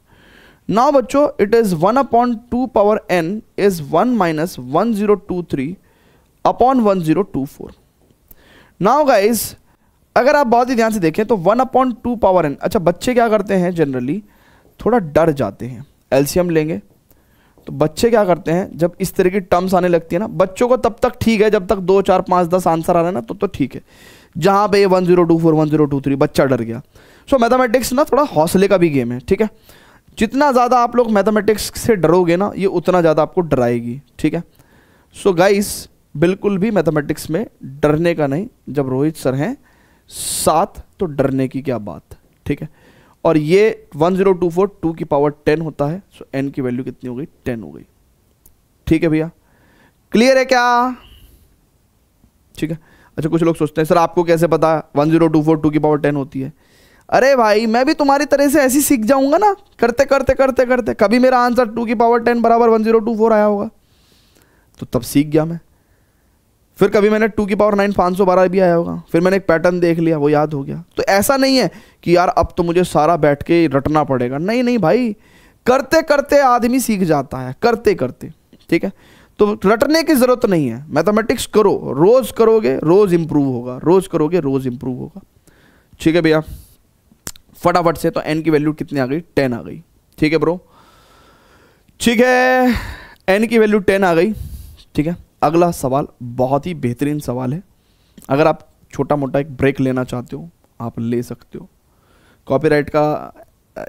नाउ बच्चों it is 1/2 power n is 1 minus 1023 upon 1024। Now guys अगर आप बहुत ही ध्यान से देखें तो 1/2 पावर n, अच्छा बच्चे क्या करते हैं जनरली थोड़ा डर जाते हैं, एलसीएम लेंगे तो बच्चे क्या करते हैं जब इस तरह की टर्म्स आने लगती है ना, बच्चों को तब तक ठीक है जब तक 2 4 5 10 आंसर आ रहा है ना तो ठीक है, जहां पे 1024 1023 बच्चा डर गया। सो मैथमेटिक्स ना थोड़ा हौसले का भी गेम है। ठीक है, जितना ज़्यादा आप लोग मैथमेटिक्स से डरोगे ना ये उतना ज़्यादा आपको डराएगी। ठीक है, सो गाइस बिल्कुल भी मैथमेटिक्स में डरने का नहीं, जब रोहित सर हैं साथ तो डरने की क्या बात। ठीक है, और ये 1024 2 की पावर 10 होता है, सो n की वैल्यू कितनी हो गई, 10 हो गई। ठीक है भैया, क्लियर है क्या? ठीक है, अच्छा कुछ लोग सोचते हैं सर आपको कैसे पता 1024 2 की पावर 10 होती है। अरे भाई मैं भी तुम्हारी तरह से ऐसे सीख जाऊंगा ना, करते करते करते करते कभी मेरा आंसर 2 की पावर 10 बराबर 1024 आया होगा तो तब सीख गया मैं, फिर कभी मैंने 2 की पावर 9 512 भी आया होगा, फिर मैंने एक पैटर्न देख लिया वो याद हो गया। तो ऐसा नहीं है कि यार अब तो मुझे सारा बैठ के रटना पड़ेगा, नहीं नहीं भाई, करते करते आदमी सीख जाता है, करते करते। ठीक है, तो रटने की जरूरत नहीं है, मैथमेटिक्स करो, रोज करोगे रोज इंप्रूव होगा, रोज करोगे रोज इंप्रूव होगा। ठीक है भैया, फटाफट से तो n की वैल्यू कितनी आ गई, 10 आ गई। ठीक है ब्रो, ठीक है, n की वैल्यू 10 आ गई। ठीक है, अगला सवाल बहुत ही बेहतरीन सवाल है, अगर आप छोटा मोटा एक ब्रेक लेना चाहते हो आप ले सकते हो, कॉपीराइट का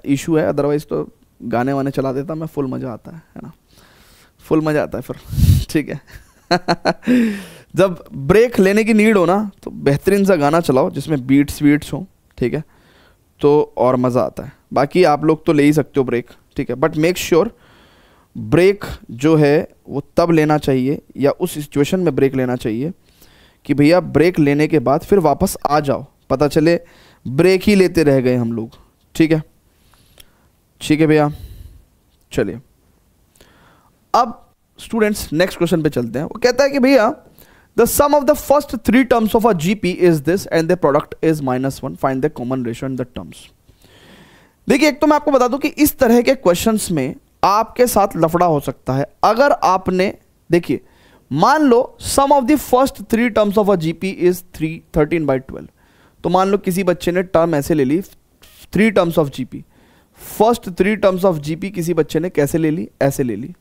इशू है, अदरवाइज तो गाने वाने चला देता मैं, फुल मज़ा आता है ना, फुल मज़ा आता है फिर। ठीक है जब ब्रेक लेने की नीड हो ना तो बेहतरीन सा गाना चलाओ जिसमें बीट्स वीट्स हो, ठीक है, तो और मज़ा आता है। बाकी आप लोग तो ले ही सकते हो ब्रेक, ठीक है, बट मेक श्योर ब्रेक जो है वो तब लेना चाहिए या उस सिचुएशन में ब्रेक लेना चाहिए कि भैया ब्रेक लेने के बाद फिर वापस आ जाओ, पता चले ब्रेक ही लेते रह गए हम लोग। ठीक है, ठीक है भैया, चलिए अब स्टूडेंट्स नेक्स्ट क्वेश्चन पे चलते हैं। वो कहता है कि भैया the sum of the first 3 terms of a GP is this and the product is -1, find the common ratio in the terms. देखिए एक तो मैं आपको बता दूं कि इस तरह के क्वेश्चंस में आपके साथ लफड़ा हो सकता है अगर आपने, देखिए मान लो sum of the first 3 terms of a GP is 13/12, तो मान लो किसी बच्चे ने टर्म ऐसे ले ली 3 terms of GP, first 3 terms of GP किसी बच्चे ने कैसे ले ली, ऐसे ले ली।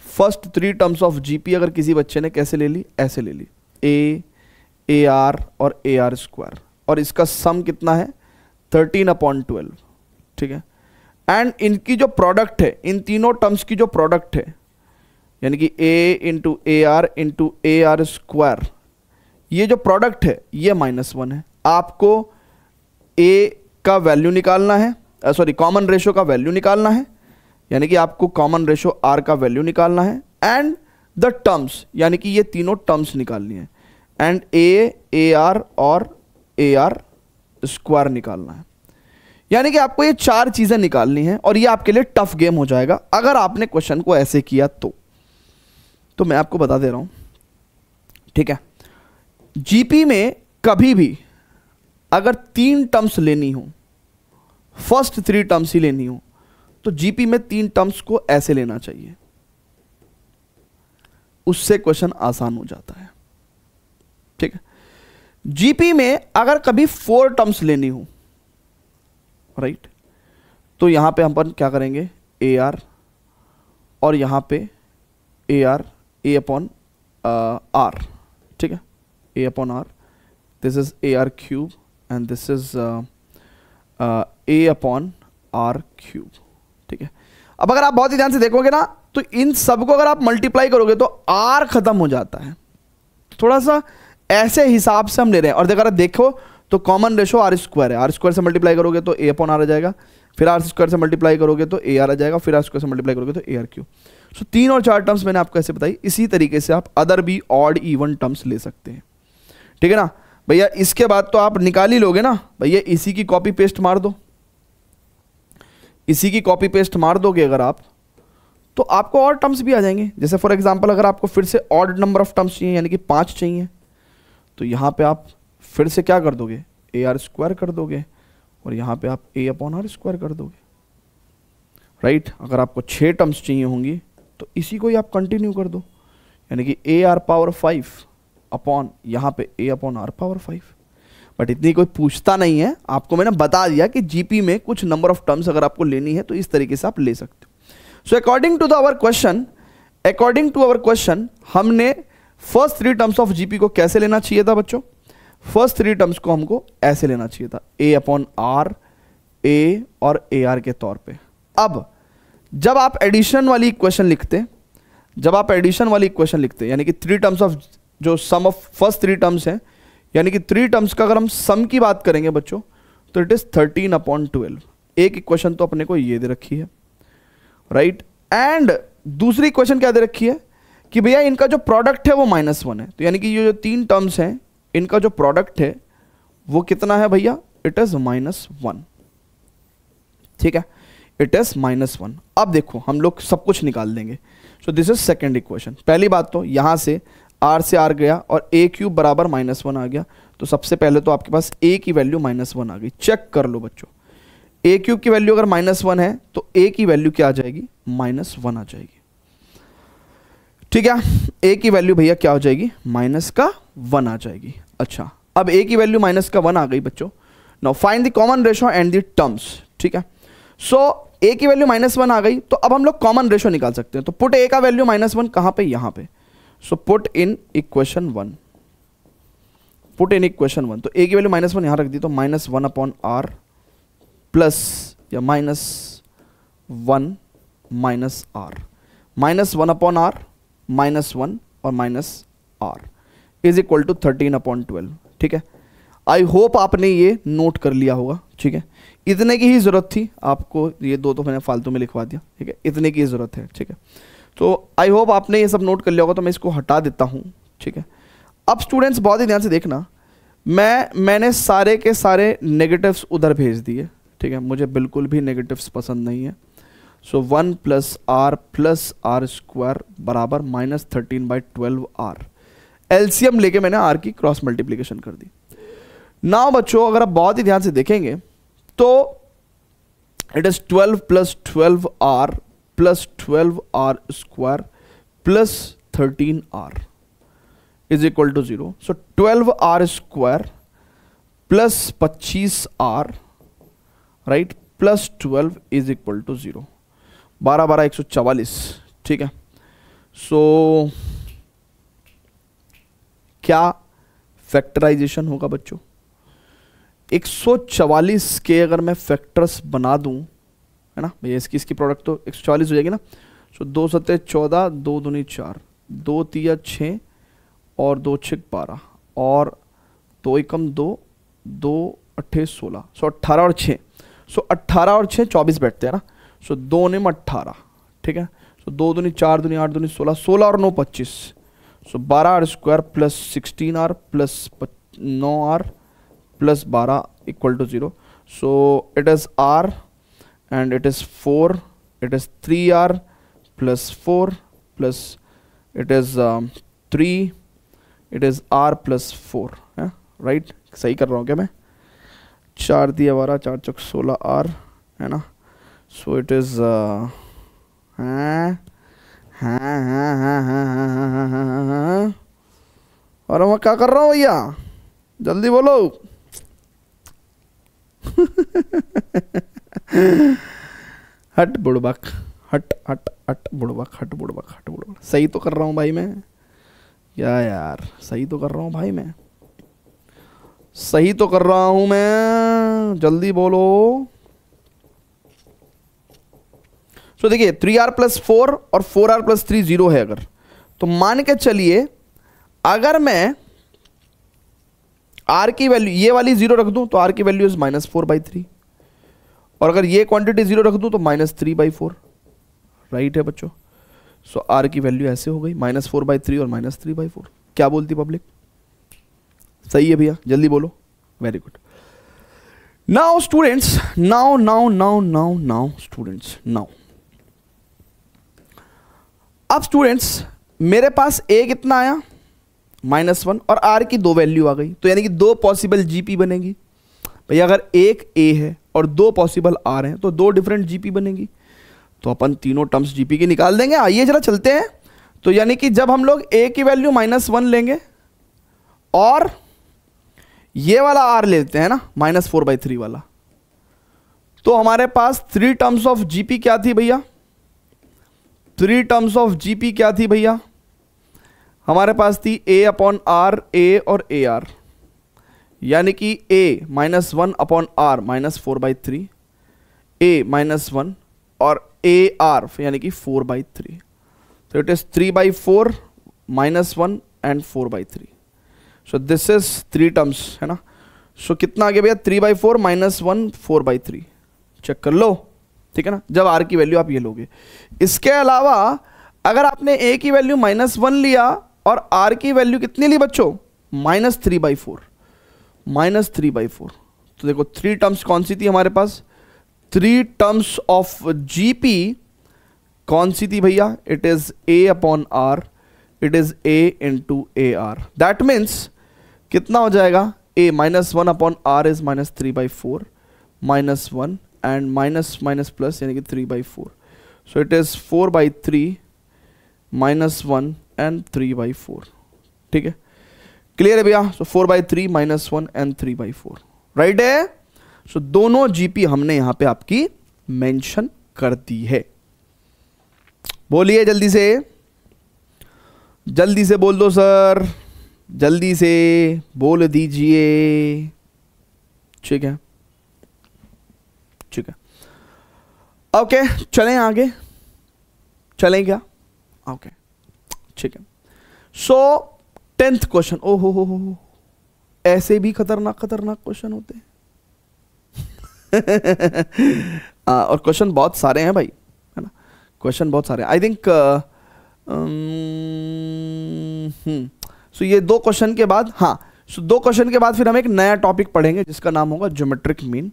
फर्स्ट 3 टर्म्स ऑफ जीपी अगर किसी बच्चे ने कैसे ले ली, ऐसे ले ली, ए आर और ए आर स्क्वायर, और इसका सम कितना है 13/12। ठीक है, एंड इनकी जो प्रोडक्ट है, इन तीनों टर्म्स की जो प्रोडक्ट है यानी कि a into A R square, ये जो प्रोडक्ट है ये -1 है। आपको a का वैल्यू निकालना है, सॉरी कॉमन रेशियो का वैल्यू निकालना है, यानी कि आपको कॉमन रेशियो r का वैल्यू निकालना है, एंड द टर्म्स यानी कि ये तीनों टर्म्स निकालनी है, एंड ए आर और ए आर स्क्वायर निकालना है। यानी कि आपको ये 4 चीजें निकालनी है और ये आपके लिए टफ गेम हो जाएगा अगर आपने क्वेश्चन को ऐसे किया तो मैं आपको बता दे रहा हूं। ठीक है, जीपी में कभी भी अगर 3 टर्म्स लेनी हो, फर्स्ट 3 टर्म्स ही लेनी हो, तो जीपी में 3 टर्म्स को ऐसे लेना चाहिए, उससे क्वेश्चन आसान हो जाता है। ठीक है। जीपी में अगर कभी 4 टर्म्स लेनी हो, राइट, तो यहां पे हम क्या करेंगे, ए आर, और यहां पे a r, a upon r. ठीक है, a upon r, this is a r cube and this is a upon r cube. ठीक है। अब अगर आप बहुत ही ध्यान से देखोगे ना, तो इन सब को अगर आप मल्टीप्लाई करोगे तो आर खत्म हो जाता है। थोड़ा सा ऐसे हिसाब से हम ले रहे हैं। और अगर देखो तो कॉमन रेशो आर स्क्वायर है, आर स्क्वायर से मल्टीप्लाई करोगे तो ए अपॉन आर आ जाएगा, फिर आर स्क्वायर से मल्टीप्लाई करोगे तो ए आर आ जाएगा, फिर आर स्क्वायर से मल्टीप्लाई करोगे तो ए आर क्यूब। सो 3 और 4 टर्म्स मैंने आपको ऐसे बताई। इसी तरीके से आप अदर भी ऑड इवन टर्म्स ले सकते हैं। ठीक है ना भैया। इसके बाद तो आप निकाल ही लोगे ना भैया, इसी की कॉपी पेस्ट मार दो, इसी की कॉपी पेस्ट मार दोगे अगर आप, तो आपको और टर्म्स भी आ जाएंगे। जैसे फॉर एग्जांपल अगर आपको फिर से ऑड नंबर ऑफ टर्म्स चाहिए, यानी कि 5 चाहिए, तो यहां पे आप फिर से क्या कर दोगे, ए आर स्क्वायर कर दोगे, और यहां पे आप ए अपॉन आर स्क्वायर कर दोगे, राइट। अगर आपको 6 टर्म्स चाहिए होंगी तो इसी को ही आप कंटिन्यू कर दो, यानी कि ए आर पावर 5 अपॉन यहां पे ए अपॉन आर पावर 5। बट इतनी कोई पूछता नहीं है, आपको मैंने बता दिया कि जीपी में कुछ नंबर ऑफ टर्म्स अगर आपको लेनी है तो इस तरीके से आप ले सकते हो। So according to our question हमने फर्स्ट 3 टर्म्स ऑफ जीपी को कैसे लेना चाहिए था बच्चों? फर्स्ट 3 टर्म्स को हमको ऐसे लेना चाहिए था, ए अपॉन आर, ए और ए आर के तौर पे। अब जब आप एडिशन वाली इक्वेशन लिखते, यानी कि 3 टर्म्स ऑफ जो सम ऑफ फर्स्ट 3 टर्म्स हैं, यानी कि 3 टर्म्स का अगर हम सम की बात करेंगे बच्चों, तो इट इज 13 अपॉन 12। एक इक्वेशन तो अपने को ये दे रखी है, राइट। एंड दूसरी इक्वेशन क्या दे रखी है कि भैया इनका जो प्रोडक्ट है वो -1 है। तो यानी कि ये जो 3 टर्म्स हैं, इनका जो प्रोडक्ट है वो कितना है भैया, इट इज -1। ठीक है, इट इज -1। अब देखो हम लोग सब कुछ निकाल देंगे। सो दिस इज सेकेंड इक्वेशन। पहली बात तो यहां से r से r गया और a क्यूब बराबर -1 आ गया, तो सबसे पहले तो आपके पास a की वैल्यू -1 आ गई। चेक कर लो बच्चों, a क्यूब की वैल्यू अगर -1 है तो a की वैल्यू क्या आ जाएगी, -1 आ जाएगी। ठीक है, a की वैल्यू भैया क्या हो जाएगी, -1 आ जाएगी। अच्छा, अब a की वैल्यू -1 आ गई बच्चों। Now find the common ratio and the terms. ठीक है, सो a की वैल्यू -1 आ गई, तो अब हम लोग कॉमन रेशो निकाल सकते हैं। तो पुट a का वैल्यू -1 कहां पे, यहां पे। सो पुट इन इक्वेशन 1, तो a की वैल्यू -1 यहां रख दी, तो -1 अपॉन आर प्लस या -1 माइनस आर, -1 अपॉन आर, -1 और -r is equal to 13 upon 12। ठीक है, आई होप आपने ये नोट कर लिया होगा। ठीक है, इतने की ही जरूरत थी आपको, ये 2 तो मैंने फालतू में लिखवा दिया। ठीक है, इतने की जरूरत है। ठीक है, तो आई होप आपने ये सब नोट कर लिया होगा, तो मैं इसको हटा देता हूँ। ठीक है, अब स्टूडेंट्स बहुत ही ध्यान से देखना, मैंने सारे के सारे नेगेटिव्स उधर भेज दिए। ठीक है, मुझे बिल्कुल भी नेगेटिव्स पसंद नहीं है। सो 1 + r स्क्वायर बराबर -13/12r। एलसीएम लेके मैंने r की क्रॉस मल्टीप्लीकेशन कर दी। नाउ बच्चों अगर आप बहुत ही ध्यान से देखेंगे तो it is 12 + 12r + 12r square plus 13r is equal to 0। So 12r square plus 25r, right, plus 12 is equal to 0। 12 12 144। ठीक है, सो क्या फैक्टराइजेशन होगा बच्चों, 144 के अगर मैं फैक्टर्स बना दूं, है ना भैया, इसकी प्रोडक्ट तो 144 हो जाएगी ना। सो 2 7 14, 2 दूनी 4, 2 3 6 और 2 6 12 और 2 1 2, 2 8 16। सो 18 और 6, सो 18 और 6 24 बैठते हैं ना। सो 2 9 18। ठीक है, सो 2 दूनी 4 दूनी 8 दूनी 16, 16 और 9 25। So 12r square plus 16r plus 9r plus 12 equal to 0। So it is r and it is 4, it is 3r plus 4 plus it is 3, it is r+4 है, राइट? सही कर रहा हूँ क्या मैं? 4 दिया 12, 4 चौक 16 r है ना। सो इट इज और मैं क्या कर रहा हूँ भैया, जल्दी बोलो। हट बुड़बक, हट हट हट बुड़बक, हट बुड़बक, हट बुड़बक। सही तो कर रहा हूँ भाई मैं, क्या यार, सही तो कर रहा हूँ भाई मैं, सही तो कर रहा हूँ मैं, जल्दी बोलो। तो देखिए 3r+4 और 4r+3 0 है अगर, तो मान के चलिए अगर मैं r की वैल्यू ये वाली 0 रख दूं तो r की वैल्यू इज -4/3, और अगर ये क्वांटिटी 0 रख दूं तो -3/4, राइट है बच्चों? सो r की वैल्यू ऐसे हो गई -4/3 और -3/4। क्या बोलती पब्लिक? सही है भैया, जल्दी बोलो। Very good. Now students, now students, now अब स्टूडेंट्स मेरे पास a कितना आया -1 और r की 2 वैल्यू आ गई, तो यानी कि 2 पॉसिबल जीपी बनेगी भैया। अगर एक a है और 2 पॉसिबल r हैं तो 2 डिफरेंट जीपी बनेगी, तो अपन तीनों टर्म्स जीपी की निकाल देंगे। आइए जरा चलते हैं। तो यानी कि जब हम लोग a की वैल्यू -1 लेंगे और ये वाला r लेते हैं ना -4/3 वाला, तो हमारे पास 3 टर्म्स ऑफ जीपी क्या थी भैया? 3 टर्म्स ऑफ जीपी क्या थी भैया? हमारे पास थी a/r, a और ar, यानी कि a -1/r -4/3, a -1 और ar यानी कि 4/3, तो it is 3/4 -1 and 4/3। So this is 3 terms है ना। सो कितना आ गया भैया? 3/4 -1 4/3, चेक कर लो, ठीक है ना, जब r की वैल्यू आप ये लोगे। इसके अलावा अगर आपने a की वैल्यू -1 लिया और r की वैल्यू कितनी ली बच्चों? -3/4, -3/4, तो देखो 3 टर्म्स कौन सी थी हमारे पास? 3 टर्म्स ऑफ जीपी कौन सी थी भैया? It is a/r, it is a into ar। That means कितना हो जाएगा? a -1/r is -3/4 -1 and minus plus यानी कि 3/4, सो इट इज 4/3 -1 एंड 3/4, ठीक है? क्लियर है भैया? सो 4/3 -1 एंड 3/4, राइट है? सो दोनों जीपी हमने यहां पे आपकी मेंशन कर दी है। बोलिए जल्दी से, जल्दी से बोल दो सर, जल्दी से बोल दीजिए, ठीक है? ठीक है, ओके चलें आगे, चलें क्या? ओके ठीक है। सो 10th क्वेश्चन, ओ हो, ऐसे भी खतरनाक खतरनाक क्वेश्चन होते हैं। और क्वेश्चन बहुत सारे हैं भाई, है ना, क्वेश्चन बहुत सारे हैं। आई थिंक सो ये 2 क्वेश्चन के बाद, हाँ, सो 2 क्वेश्चन के बाद फिर हम एक नया टॉपिक पढ़ेंगे जिसका नाम होगा geometric mean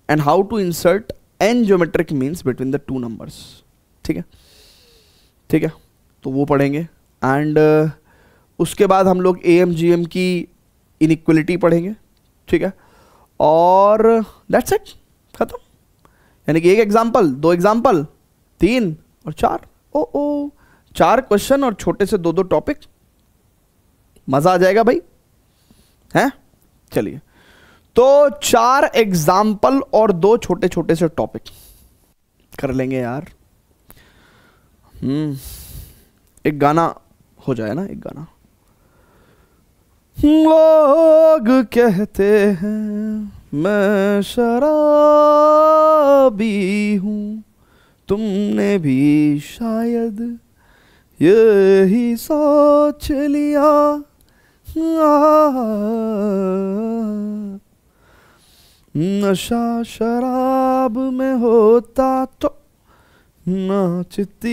and how to insert n geometric means between the 2 numbers, ठीक है? ठीक है, तो वो पढ़ेंगे। एंड उसके बाद हम लोग AMGM की इनइक्वलिटी पढ़ेंगे, ठीक है? और दैट्स इट, खत्म। यानी कि 1 एग्जाम्पल, 2 एग्जाम्पल, 3 और 4, ओ 4 क्वेश्चन और छोटे से 2 टॉपिक, मजा आ जाएगा भाई, हैं? चलिए, तो 4 एग्जाम्पल और 2 छोटे छोटे से टॉपिक कर लेंगे यार। एक गाना हो जाए ना, एक गाना। लोग कहते हैं मैं शराबी हूं, तुमने भी शायद यही सोच लिया। नशा शराब में होता तो नाचती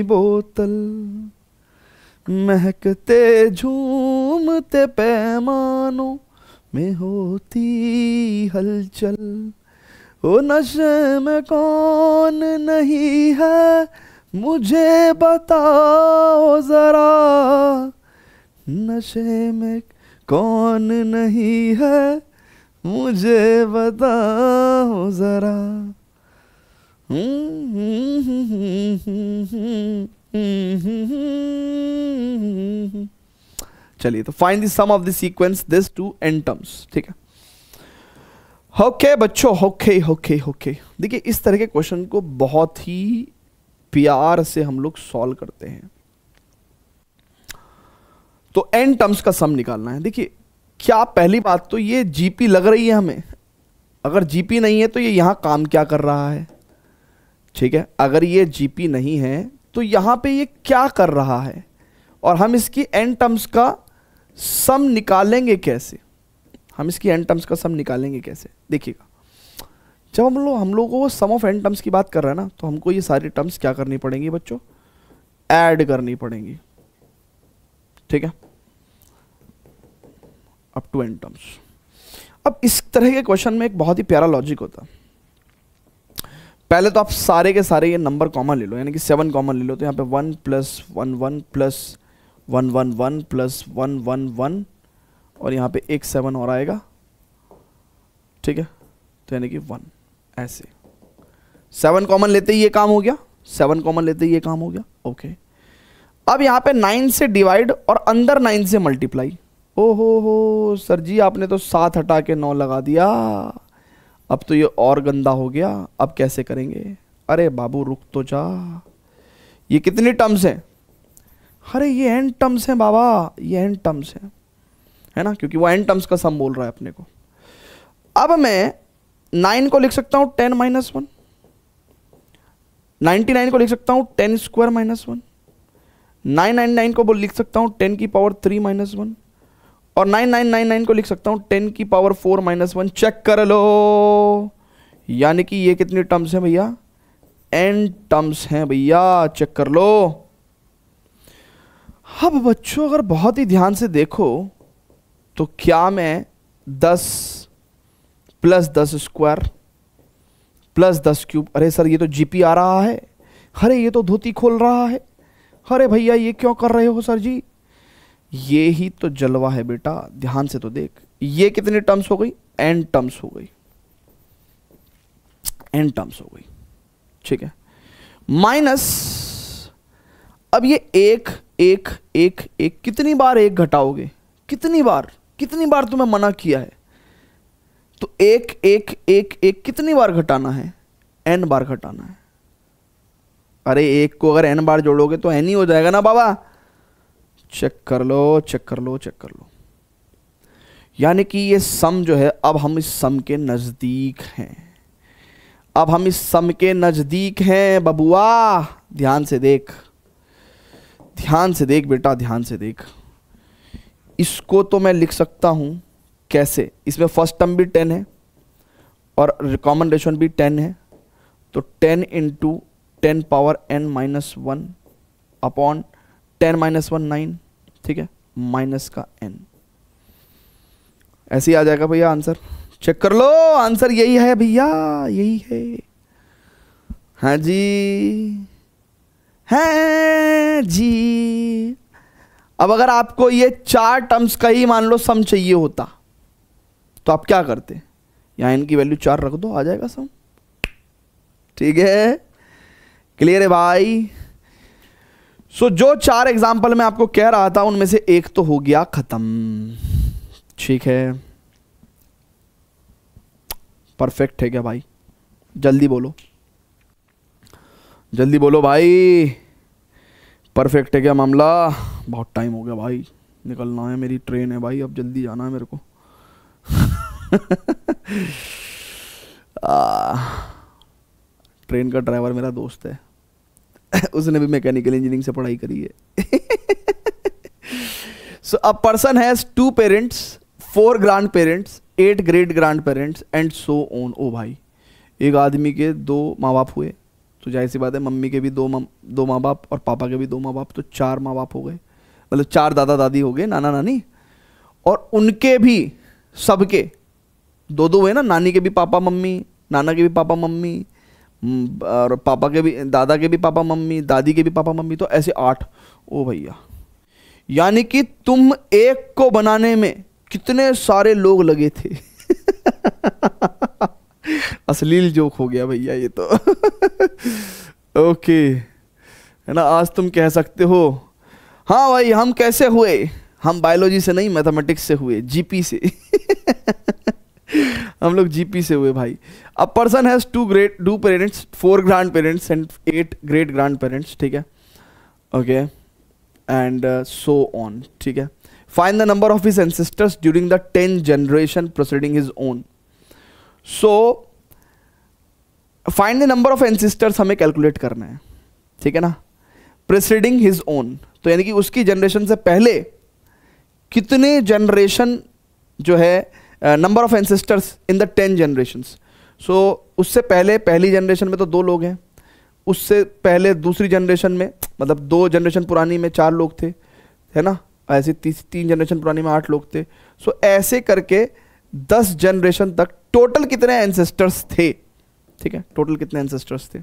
बोतल, महकते झूमते पैमानों में होती हलचल। ओ नशे में कौन नहीं है मुझे बताओ जरा, नशे में कौन नहीं है मुझे बताओ जरा। चलिए, तो find the sum of the sequence this to n terms. ठीक है, ओके बच्चों, ओके ओके ओके। देखिए, इस तरह के क्वेश्चन को बहुत ही प्यार से हम लोग सॉल्व करते हैं। तो n टर्म्स का सम निकालना है। देखिए, क्या पहली बात तो ये जीपी लग रही है हमें। अगर जीपी नहीं है तो ये यहां काम क्या कर रहा है? ठीक है, अगर ये जीपी नहीं है तो यहां पे ये क्या कर रहा है, और हम इसकी n टर्म्स का सम निकालेंगे कैसे? हम इसकी n टर्म्स का सम निकालेंगे कैसे? देखिएगा, जब हम लोग को सम ऑफ n टर्म्स की बात कर रहे हैं ना, तो हमको ये सारी टर्म्स क्या करनी पड़ेंगी बच्चों? ऐड करनी पड़ेंगी। ठीक है, अप टू n टर्म्स। अब इस तरह के क्वेश्चन में एक बहुत ही प्यारा लॉजिक होता है। पहले तो आप सारे के सारे ये नंबर कॉमन ले लो, यानी कि 7 कॉमन ले लो, तो यहाँ पे 1 + 1 1 + 1 1 1 + 1 1 1, और यहाँ पे एक 7 और आएगा। ठीक है, तो यानी कि 1, ऐसे 7 कॉमन लेते ही ये काम हो गया, 7 कॉमन लेते ही ये काम हो गया। ओके, अब यहाँ पे 9 से डिवाइड और अंदर 9 से मल्टीप्लाई। ओहो सर जी, आपने तो 7 हटा के 9 लगा दिया, अब तो ये और गंदा हो गया, अब कैसे करेंगे? अरे बाबू रुक तो जा, ये कितनी टर्म्स हैं? अरे ये n टर्म्स हैं बाबा, ये n टर्म्स हैं, है ना, क्योंकि वो n टर्म्स का सम बोल रहा है अपने को। अब मैं 9 को लिख सकता हूँ 10 - 1, 99 को लिख सकता हूँ 10² - 1, 999 को लिख सकता हूँ 10 की पावर 3 - 1, और 9999 को लिख सकता हूँ 10 की पावर 4 - 1। चेक कर लो, यानी कि ये कितनी टर्म्स हैं भैया? n टर्म्स हैं भैया, चेक कर लो। अब बच्चों अगर बहुत ही ध्यान से देखो तो क्या मैं 10 + 10² + 10³, अरे सर ये तो जीपी आ रहा है, अरे ये तो धोती खोल रहा है, अरे भैया ये क्यों कर रहे हो सर जी? ये ही तो जलवा है बेटा, ध्यान से तो देख, ये कितनी टर्म्स हो गई? n टर्म्स हो गई, n टर्म्स हो गई। ठीक है, माइनस, अब ये 1 1 1 1, कितनी बार 1 घटाओगे? कितनी बार तुम्हें मना किया है? तो 1 1 1 1 कितनी बार घटाना है? n बार घटाना है। अरे 1 को अगर n बार जोड़ोगे तो n ही हो जाएगा ना बाबा। चेक कर लो, चेक कर लो, चेक कर लो, यानी कि ये सम जो है, अब हम इस सम के नजदीक हैं, अब हम इस सम के नजदीक हैं बबुआ। ध्यान से देख, ध्यान से देख बेटा, ध्यान से देख। इसको तो मैं लिख सकता हूं कैसे? इसमें फर्स्ट टर्म भी 10 है और कॉमन रेशन भी 10 है, तो 10 × 10 पावर n - 1 अपॉन 10 - 1 9, ठीक है, माइनस का n, ऐसे ही आ जाएगा भैया आंसर। चेक कर लो, आंसर यही है भैया, यही है। हाँ जी, हैं जी। अब अगर आपको ये 4 टर्म्स का ही मान लो सम चाहिए होता तो आप क्या करते? यहाँ इनकी वैल्यू 4 रख दो, आ जाएगा सम। ठीक है, क्लियर है भाई? जो 4 एग्जाम्पल मैं आपको कह रहा था उनमें से एक तो हो गया खत्म। ठीक है, परफेक्ट है क्या भाई? जल्दी बोलो, जल्दी बोलो भाई, परफेक्ट है क्या मामला? बहुत टाइम हो गया भाई, निकलना है, मेरी ट्रेन है भाई, अब जल्दी जाना है मेरे को। ट्रेन का ड्राइवर मेरा दोस्त है, उसने भी मैकेनिकल इंजीनियरिंग से पढ़ाई करी है। So a person has 2 parents, 4 grandparents, 8 great grandparents and so on. ओ भाई, एक आदमी के 2 माँ बाप हुए, तो जाहिर सी बात है मम्मी के भी 2 माँ बाप और पापा के भी 2 माँ बाप, तो 4 माँ बाप हो गए, मतलब 4 दादा दादी हो गए, नाना नानी, और उनके भी सबके 2 हुए ना, नानी के भी पापा मम्मी, नाना के भी पापा मम्मी, और पापा के भी, दादा के भी पापा मम्मी, दादी के भी पापा मम्मी, तो ऐसे 8। ओ भैया, यानी कि तुम एक को बनाने में कितने सारे लोग लगे थे। अश्लील जोक हो गया भैया ये तो। ओके है ना, आज तुम कह सकते हो हाँ भाई हम कैसे हुए, हम बायोलॉजी से नहीं मैथमेटिक्स से हुए, जीपी से। हम लोग जीपी से हुए भाई। A person has two parents, 4 grandparents and 8 great grandparents, ठीक है, ओके, एंड सो ऑन, ठीक है। Find the number of his ancestors during the 10 generation proceeding his own. So find the number of ancestors हमें calculate करना है, ठीक है ना, प्रेसिडिंग हिज ओन, तो यानी कि उसकी जनरेशन से पहले कितने जनरेशन जो है, number of ancestors in the 10 generations. सो उससे पहले पहली जनरेशन में तो 2 लोग हैं, उससे पहले दूसरी जनरेशन में, मतलब 2 जनरेशन पुरानी में 4 लोग थे, है ना, ऐसे 3 जनरेशन पुरानी में 8 लोग थे। सो ऐसे करके 10 जनरेशन तक टोटल कितने एंसेस्टर्स थे, ठीक है, टोटल कितने एंसेस्टर्स थे।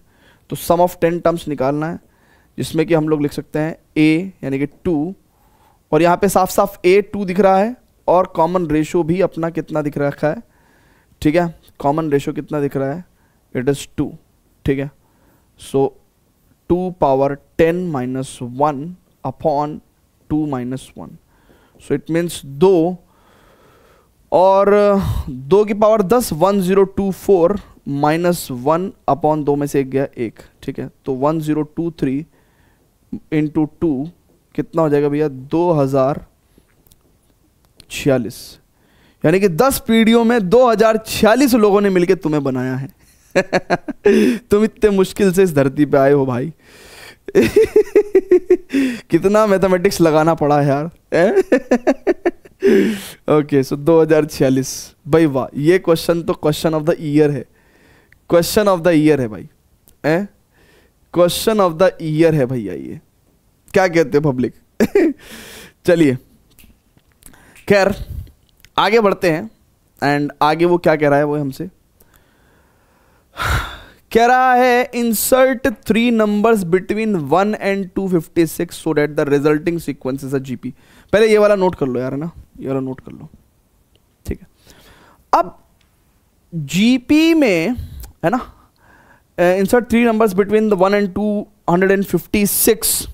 तो सम ऑफ 10 टर्म्स निकालना है, जिसमें कि हम लोग लिख सकते हैं a यानी कि 2, और यहाँ पे साफ साफ a 2 दिख रहा है, और कॉमन रेशो भी अपना कितना दिख रखा है, ठीक है, कॉमन रेशो कितना दिख रहा है, इट इज 2, ठीक है। सो 2 power 10 - 1 upon 2 - 1, so it means 2 और 2 की पावर 10, 1024 -1 अपॉन 2 में से एक गया 1, ठीक है। तो 1023 इंटू 2 कितना हो जाएगा भैया, 2046, यानी कि 10 पीढ़ियों में 2046 लोगों ने मिलकर तुम्हें बनाया है। तुम इतने मुश्किल से इस धरती पे आए हो भाई। कितना मैथमेटिक्स लगाना पड़ा है यार। ओके, सो 2046 भाई, वाह, ये क्वेश्चन तो क्वेश्चन ऑफ द ईयर है, क्वेश्चन ऑफ द ईयर है भाई, क्वेश्चन ऑफ द ईयर है भैया, ये क्या कहते हैं पब्लिक। चलिए खैर आगे बढ़ते हैं, एंड आगे वो क्या कह रहा है, वो हमसे कह रहा है insert 3 numbers between 1 and 256 so that the resulting sequence is a GP. पहले ये वाला नोट कर लो यार, है ना, ये वाला नोट कर लो, ठीक है। अब जीपी में है ना, insert 3 numbers between the 1 and 256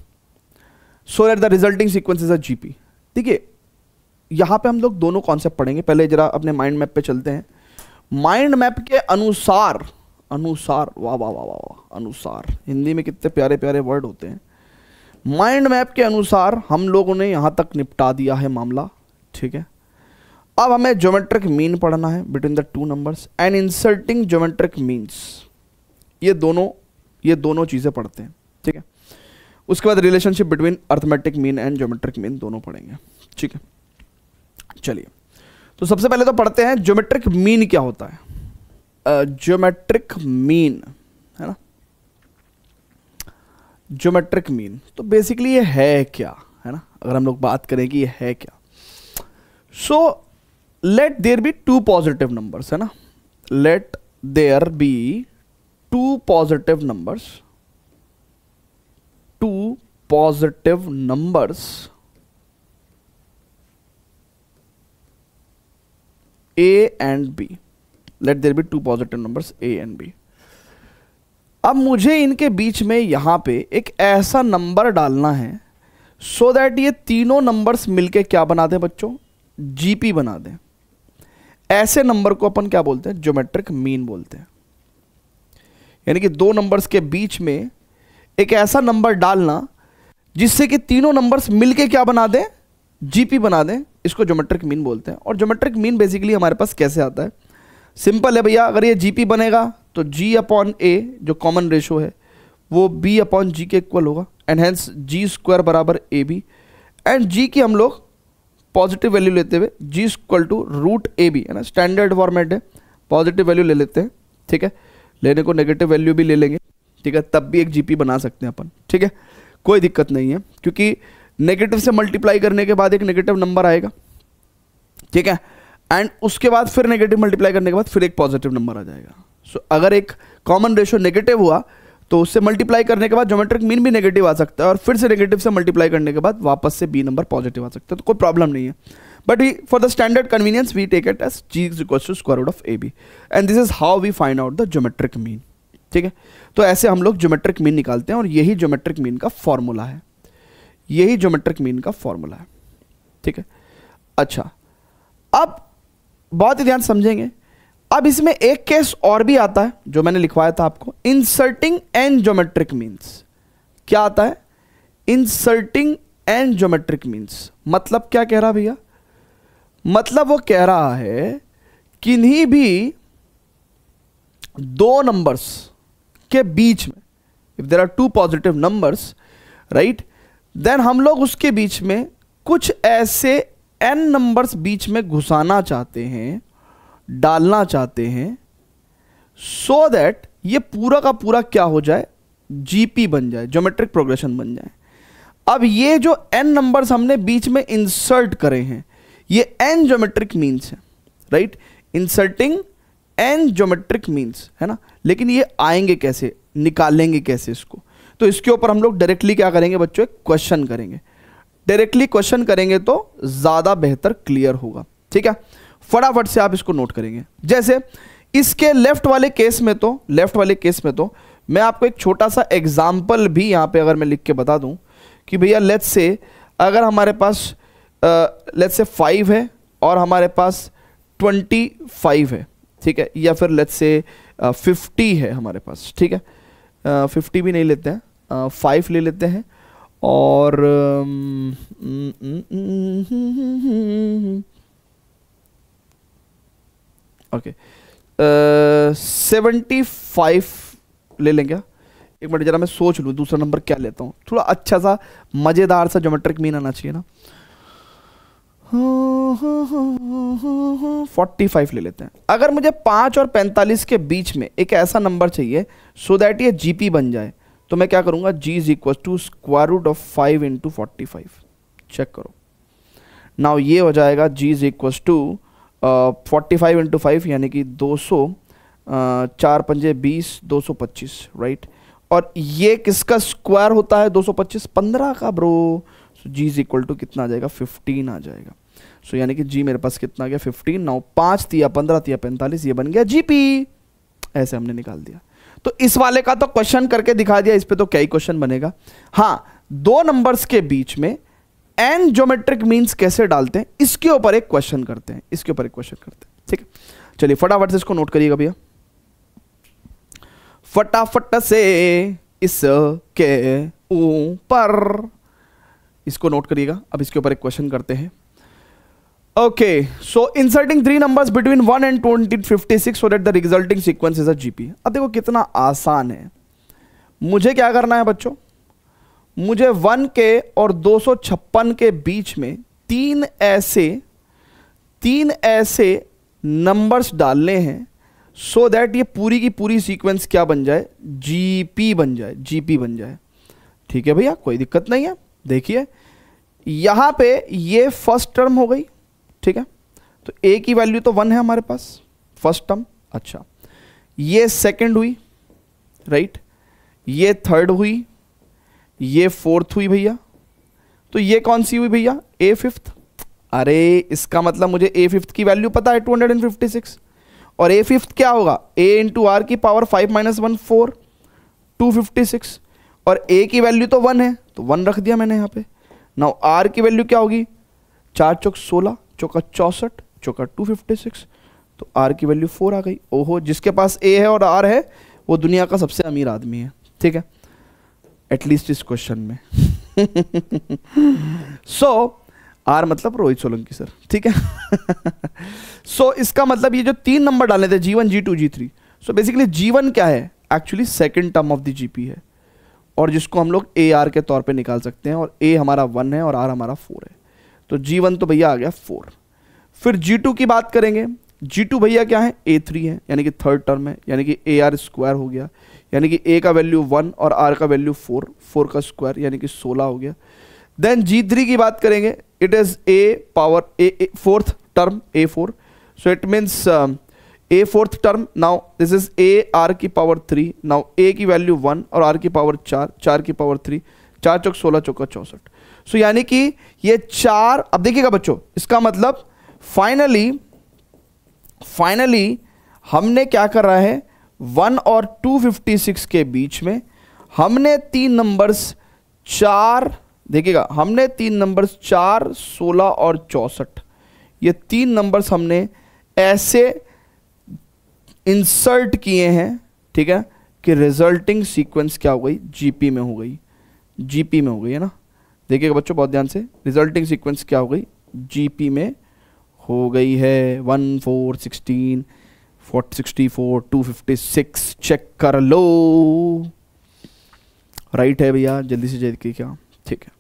so that the resulting sequence is a GP। देखिए यहाँ पे हम लोग दोनों कॉन्सेप्ट पढ़ेंगे, पहले जरा अपने माइंड मैप पे चलते हैं। माइंड मैप के अनुसार, वाह वाह वाह वाह, अनुसार, हिंदी में कितने प्यारे प्यारे वर्ड होते हैं। माइंड मैप के अनुसार हम लोगों ने यहाँ तक निपटा दिया है मामला, ठीक है। अब हमें ज्योमेट्रिक मीन पढ़ना है between the 2 numbers and inserting geometric means, ये दोनों चीज़ें पढ़ते हैं, ठीक है। उसके बाद relationship between arithmetic mean and geometric mean दोनों पढ़ेंगे, ठीक है। चलिए तो सबसे पहले तो पढ़ते हैं ज्योमेट्रिक मीन क्या होता है। ज्योमेट्रिक मीन, है ना, ज्योमेट्रिक मीन तो बेसिकली ये है क्या, है ना, अगर हम लोग बात करें कि ये है क्या। So let there be 2 positive numbers, है ना, let there be 2 positive numbers, 2 positive numbers A and B, let there be 2 positive numbers A and B। अब मुझे इनके बीच में यहां पे एक ऐसा नंबर डालना है सो दैट ये तीनों नंबर्स मिलके क्या बना दें बच्चों, जीपी बना दें। ऐसे नंबर को अपन क्या बोलते हैं, ज्योमेट्रिक मीन बोलते हैं। यानी कि 2 नंबर्स के बीच में एक ऐसा नंबर डालना जिससे कि तीनों नंबर्स मिलके क्या बना दें, जीपी बना दें, इसको ज्योमेट्रिक मीन बोलते हैं। और ज्योमेट्रिक मीन बेसिकली हमारे पास कैसे आता है, सिंपल है भैया, अगर ये जीपी बनेगा तो जी अपॉन ए जो कॉमन रेशो है वो बी अपॉन जी के इक्वल होगा, एंड हेंस जी स्क्वायर बराबर ए बी, एंड जी की हम लोग पॉजिटिव वैल्यू लेते हुए G equal to root a b, है ना, स्टैंडर्ड फॉर्मेट है, पॉजिटिव वैल्यू ले लेते हैं, ठीक है, लेने को नेगेटिव वैल्यू भी ले लेंगे, ठीक है, तब भी एक जीपी बना सकते हैं अपन, ठीक है, कोई दिक्कत नहीं है, क्योंकि नेगेटिव से मल्टीप्लाई करने के बाद एक नेगेटिव नंबर आएगा, ठीक है, एंड उसके बाद फिर नेगेटिव मल्टीप्लाई करने के बाद फिर एक पॉजिटिव नंबर आ जाएगा। सो अगर एक कॉमन रेशो नेगेटिव हुआ तो उससे मल्टीप्लाई करने के बाद ज्योमेट्रिक मीन भी नेगेटिव आ सकता है, और फिर से नेगेटिव से मल्टीप्लाई करने के बाद वापस से बी नंबर पॉजिटिव आ सकता है, तो कोई प्रॉब्लम नहीं है. But for the standard convenience we take it as g is equal to square root of a b, and this is how we find out the geometric mean. ठीक है, तो ऐसे हम लोग ज्योमेट्रिक मीन निकालते हैं, और यही ज्योमेट्रिक मीन का फॉर्मूला है, यही ज्योमेट्रिक मीन का फॉर्मूला है. ठीक है, अच्छा अब बहुत ही ध्यान समझेंगे. अब इसमें एक केस और भी आता है जो मैंने लिखवाया था आपको, इंसर्टिंग एन ज्योमेट्रिक मीन्स. क्या आता है? Inserting n geometric means. मतलब क्या कह रहा भैया? मतलब वो कह रहा है किन्हीं भी दो नंबर्स के बीच में, if there are two positive numbers, right, then हम लोग उसके बीच में कुछ ऐसे n नंबर्स बीच में घुसाना चाहते हैं, डालना चाहते हैं, सो दैट ये पूरा का पूरा क्या हो जाए, जीपी बन जाए, ज्योमेट्रिक प्रोग्रेशन बन जाए. अब ये जो n नंबर्स हमने बीच में इंसर्ट करे हैं, ये n ज्योमेट्रिक मीन्स है, right, inserting n geometric means है ना. लेकिन ये आएंगे कैसे, निकालेंगे कैसे इसको? तो इसके ऊपर हम लोग डायरेक्टली क्या करेंगे बच्चों, एक क्वेश्चन करेंगे. डायरेक्टली क्वेश्चन करेंगे तो ज्यादा बेहतर क्लियर होगा. ठीक है, फटाफट से आप इसको नोट करेंगे. जैसे इसके लेफ्ट वाले केस में तो मैं आपको एक छोटा सा एग्जाम्पल भी यहां पे अगर मैं लिख के बता दूं कि भैया लेट्स से अगर हमारे पास लेट्स से 5 है और हमारे पास 25 है, ठीक है, या फिर लेट्स से 50 है हमारे पास. ठीक है, 50 भी नहीं लेते हैं, 5 ले लेते हैं, और ओके 75 ले लेंगे. एक मिनट जरा मैं सोच लूँ दूसरा नंबर क्या लेता हूँ, थोड़ा अच्छा सा मजेदार सा ज्योमेट्रिक मीन आना चाहिए ना. 45 ले लेते हैं. अगर मुझे 5 और 45 के बीच में एक ऐसा नंबर चाहिए सो दैट ये जीपी बन जाए, तो मैं क्या करूंगा, g is equal to square root of 5 into 45. Check करो नाउ, ये हो जाएगा g is equal to 45 into 5 यानी कि 200, 4 पंजे 20, 225, राइट. और ये किसका स्क्वायर होता है 225? 15 का ब्रो. So g is equal to कितना आ जाएगा, 15 आ जाएगा. सो यानी कि g मेरे पास कितना आ गया, 15. नाउ 5 तिया 15 तिया 45, ये बन गया जीपी. ऐसे हमने निकाल दिया. तो इस वाले का तो क्वेश्चन करके दिखा दिया, इस पे तो क्या ही क्वेश्चन बनेगा. हाँ, दो नंबर्स के बीच में एन ज्योमेट्रिक मीन्स कैसे डालते हैं, इसके ऊपर एक क्वेश्चन करते हैं, ठीक है. चलिए फटाफट से इसको नोट करिएगा भैया, फटाफट से इसके ऊपर इसको नोट करिएगा. अब इसके ऊपर एक क्वेश्चन करते हैं. Okay, so inserting 3 numbers between 1 and 256 so that the resulting sequence is a GP. अब देखो कितना आसान है. मुझे क्या करना है बच्चों, मुझे 1 के और 256 के बीच में तीन ऐसे नंबर्स डालने हैं सो दैट ये पूरी की पूरी सीक्वेंस क्या बन जाए, जीपी बन जाए. ठीक है भैया, कोई दिक्कत नहीं है. देखिए यहां पे ये फर्स्ट टर्म हो गई, ठीक है, तो a की वैल्यू तो 1 है हमारे पास, फर्स्ट टर्म. अच्छा, ये सेकंड हुई, राइट, ये थर्ड हुई, ये फोर्थ हुई भैया. तो ये कौन सी हुई भैया, a फिफ्थ. अरे इसका मतलब मुझे a फिफ्थ की वैल्यू पता है 256, और a फिफ्थ क्या होगा, a इंटू आर की पावर 5 - 1 4, 256, और a की वैल्यू तो 1 है तो 1 रख दिया मैंने यहाँ पे. नाउ r की वैल्यू क्या होगी, 4 चौक 16, चौका 64, चौका 256, तो r की वैल्यू 4 आ गई. ओहो, जिसके पास a है और r है वो दुनिया का सबसे अमीर आदमी है. ठीक है, एटलीस्ट इस क्वेश्चन में. सो r मतलब रोहित सोलंकी सर. ठीक है. सो इसका मतलब ये जो 3 नंबर डालने थे G1, G2, G3, so basically G1 क्या है, actually second term of the GP है, और जिसको हम लोग AR के तौर पे निकाल सकते हैं, और A हमारा 1 है और R हमारा 4 है. तो G1 तो भैया आ गया 4. फिर G2 की बात करेंगे. G2 भैया क्या है, A3 है, यानी कि थर्ड टर्म है, यानी कि AR स्क्वायर हो गया, यानी कि A का वैल्यू 1 और R का वैल्यू 4, 4 का स्क्वायर यानी कि 16 हो गया. देन G3 की बात करेंगे, it is A power A, fourth term A4, so it means A fourth term, now this is a are की पावर 3, नाउ ए की वैल्यू 1 और आर की पावर 4, 4 की पावर 3, 4 चौक 16 चौका 64। सो यानी कि ये 4, अब देखिएगा बच्चों, इसका मतलब फाइनली हमने क्या कर रहा है, 1 और 256 के बीच में हमने 3 नंबर्स 4, देखिएगा हमने 3 नंबर्स 4, 16 और 64, ये 3 नंबर्स हमने ऐसे इंसर्ट किए हैं, ठीक है, कि रिजल्टिंग सीक्वेंस क्या हो गई, जीपी में हो गई, जीपी में हो गई है ना। देखिएगा बच्चों बहुत ध्यान से, रिजल्टिंग सीक्वेंस क्या हो गई, जीपी में हो गई है। 1 4 16 64 256, चेक कर लो, राइट है भैया, जल्दी से जल्दी क्या, ठीक है।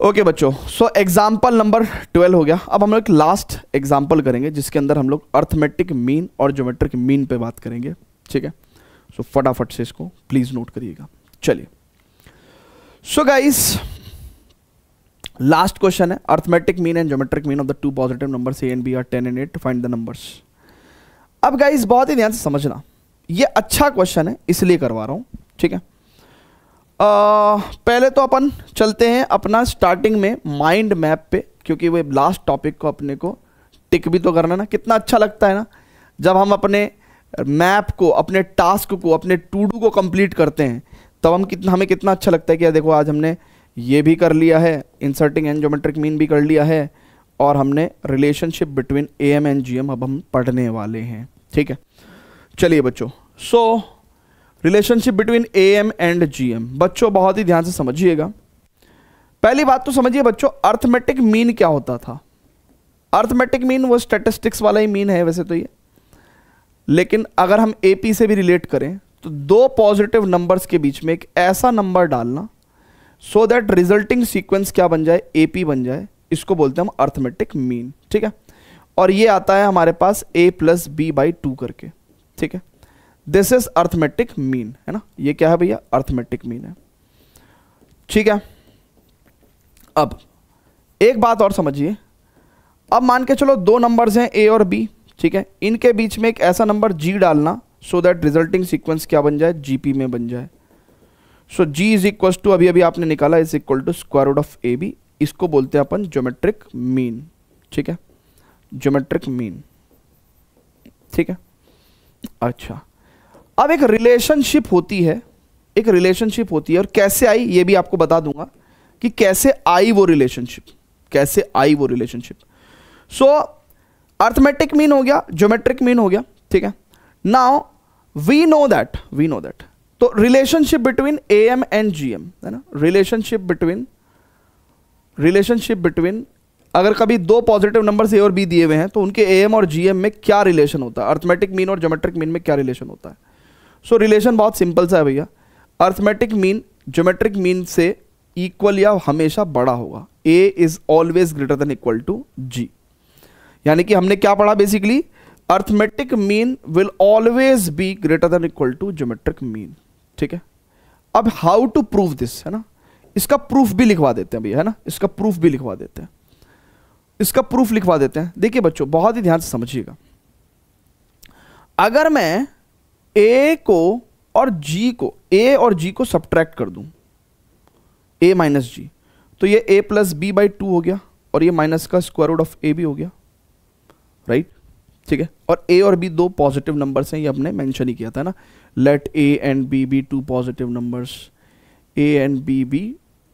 ओके बच्चों, सो एग्जाम्पल नंबर 12 हो गया। अब हम लोग लास्ट एग्जाम्पल करेंगे जिसके अंदर हम लोग अर्थमेटिक मीन और ज्योमेट्रिक मीन पे बात करेंगे, ठीक है। सो फटाफट से इसको प्लीज नोट करिएगा। चलिए, सो गाइस लास्ट क्वेश्चन है, arithmetic mean and geometric mean of the 2 positive numbers a and b are 10 and 8 to find the numbers. अब गाइस बहुत ही ध्यान से समझना, ये अच्छा क्वेश्चन है इसलिए करवा रहा हूं, ठीक है। पहले तो अपन चलते हैं अपना स्टार्टिंग में माइंड मैप पे, क्योंकि वो लास्ट टॉपिक को अपने को टिक भी तो करना ना। कितना अच्छा लगता है ना जब हम अपने मैप को, अपने टास्क को, अपने टू डू को कंप्लीट करते हैं, तब हमें कितना अच्छा लगता है कि यार देखो आज हमने ये भी कर लिया है, इंसर्टिंग एंड ज्योमेट्रिक मीन भी कर लिया है, और हमने relationship between AM and GM अब हम पढ़ने वाले हैं, ठीक है। चलिए बच्चों, so relationship between AM and GM, बच्चों बहुत ही ध्यान से समझिएगा। पहली बात तो समझिए बच्चों, अर्थमेटिक मीन क्या होता था। अर्थमेटिक मीन वो स्टैटिस्टिक्स वाला ही मीन है वैसे तो ये, लेकिन अगर हम एपी से भी रिलेट करें तो 2 पॉजिटिव नंबर्स के बीच में एक ऐसा नंबर डालना सो दैट रिजल्टिंग सीक्वेंस क्या बन जाए, एपी बन जाए, इसको बोलते हैं हम अर्थमेटिक मीन, ठीक है। और ये आता है हमारे पास a + b/2 करके, ठीक है। दिस इज अर्थमेटिक मीन, है ना। ये क्या है भैया, अर्थमेटिक मीन है, ठीक है। अब एक बात और समझिए, अब मान के चलो 2 नंबर्स हैं a और b, ठीक है, इनके बीच में एक ऐसा नंबर g डालना सो दैट रिजल्टिंग सीक्वेंस क्या बन जाए, जीपी में बन जाए। So g is equal to, अभी आपने निकाला, is equal to square root of a b, इसको बोलते हैं अपन ज्योमेट्रिक मीन, ठीक है, ज्योमेट्रिक मीन, ठीक है। अच्छा, अब एक रिलेशनशिप होती है, एक रिलेशनशिप होती है, और कैसे आई ये भी आपको बता दूंगा कि कैसे आई वो रिलेशनशिप, कैसे आई वो रिलेशनशिप। सो अर्थमेटिक मीन हो गया, ज्योमेट्रिक मीन हो गया, ठीक है। नाउ वी नो दैट तो relationship between AM and GM, है ना, रिलेशनशिप बिटवीन अगर कभी 2 पॉजिटिव नंबर्स ए और बी दिए हुए हैं तो उनके एएम और जीएम में क्या रिलेशन होता है, अर्थमेटिक मीन और ज्योमेट्रिक मीन में क्या रिलेशन होता है। सो रिलेशन बहुत सिंपल सा है भैया, अर्थमेटिक मीन ज्योमेट्रिक मीन से इक्वल या हमेशा बड़ा होगा, A is always greater than equal to G. यानी कि हमने क्या पढ़ा basically, arithmetic mean will always be greater than equal to geometric mean, ठीक है। अब हाउ टू प्रूव दिस, है ना, इसका प्रूफ भी लिखवा देते हैं भैया, है ना, इसका प्रूफ भी लिखवा देते हैं, इसका प्रूफ लिखवा देते हैं। देखिए बच्चों बहुत ही ध्यान से समझिएगा, अगर मैं ए और जी को सब्ट्रैक्ट कर दूं, a - g, तो ये a + b/2 हो गया, और ये माइनस का स्क्वायर रूट ऑफ a भी हो गया, राइट, ठीक है। और a और b 2 पॉजिटिव नंबर्स हैं, ये हमने मेंशन ही किया था ना, let a and b be 2 positive numbers, a and b be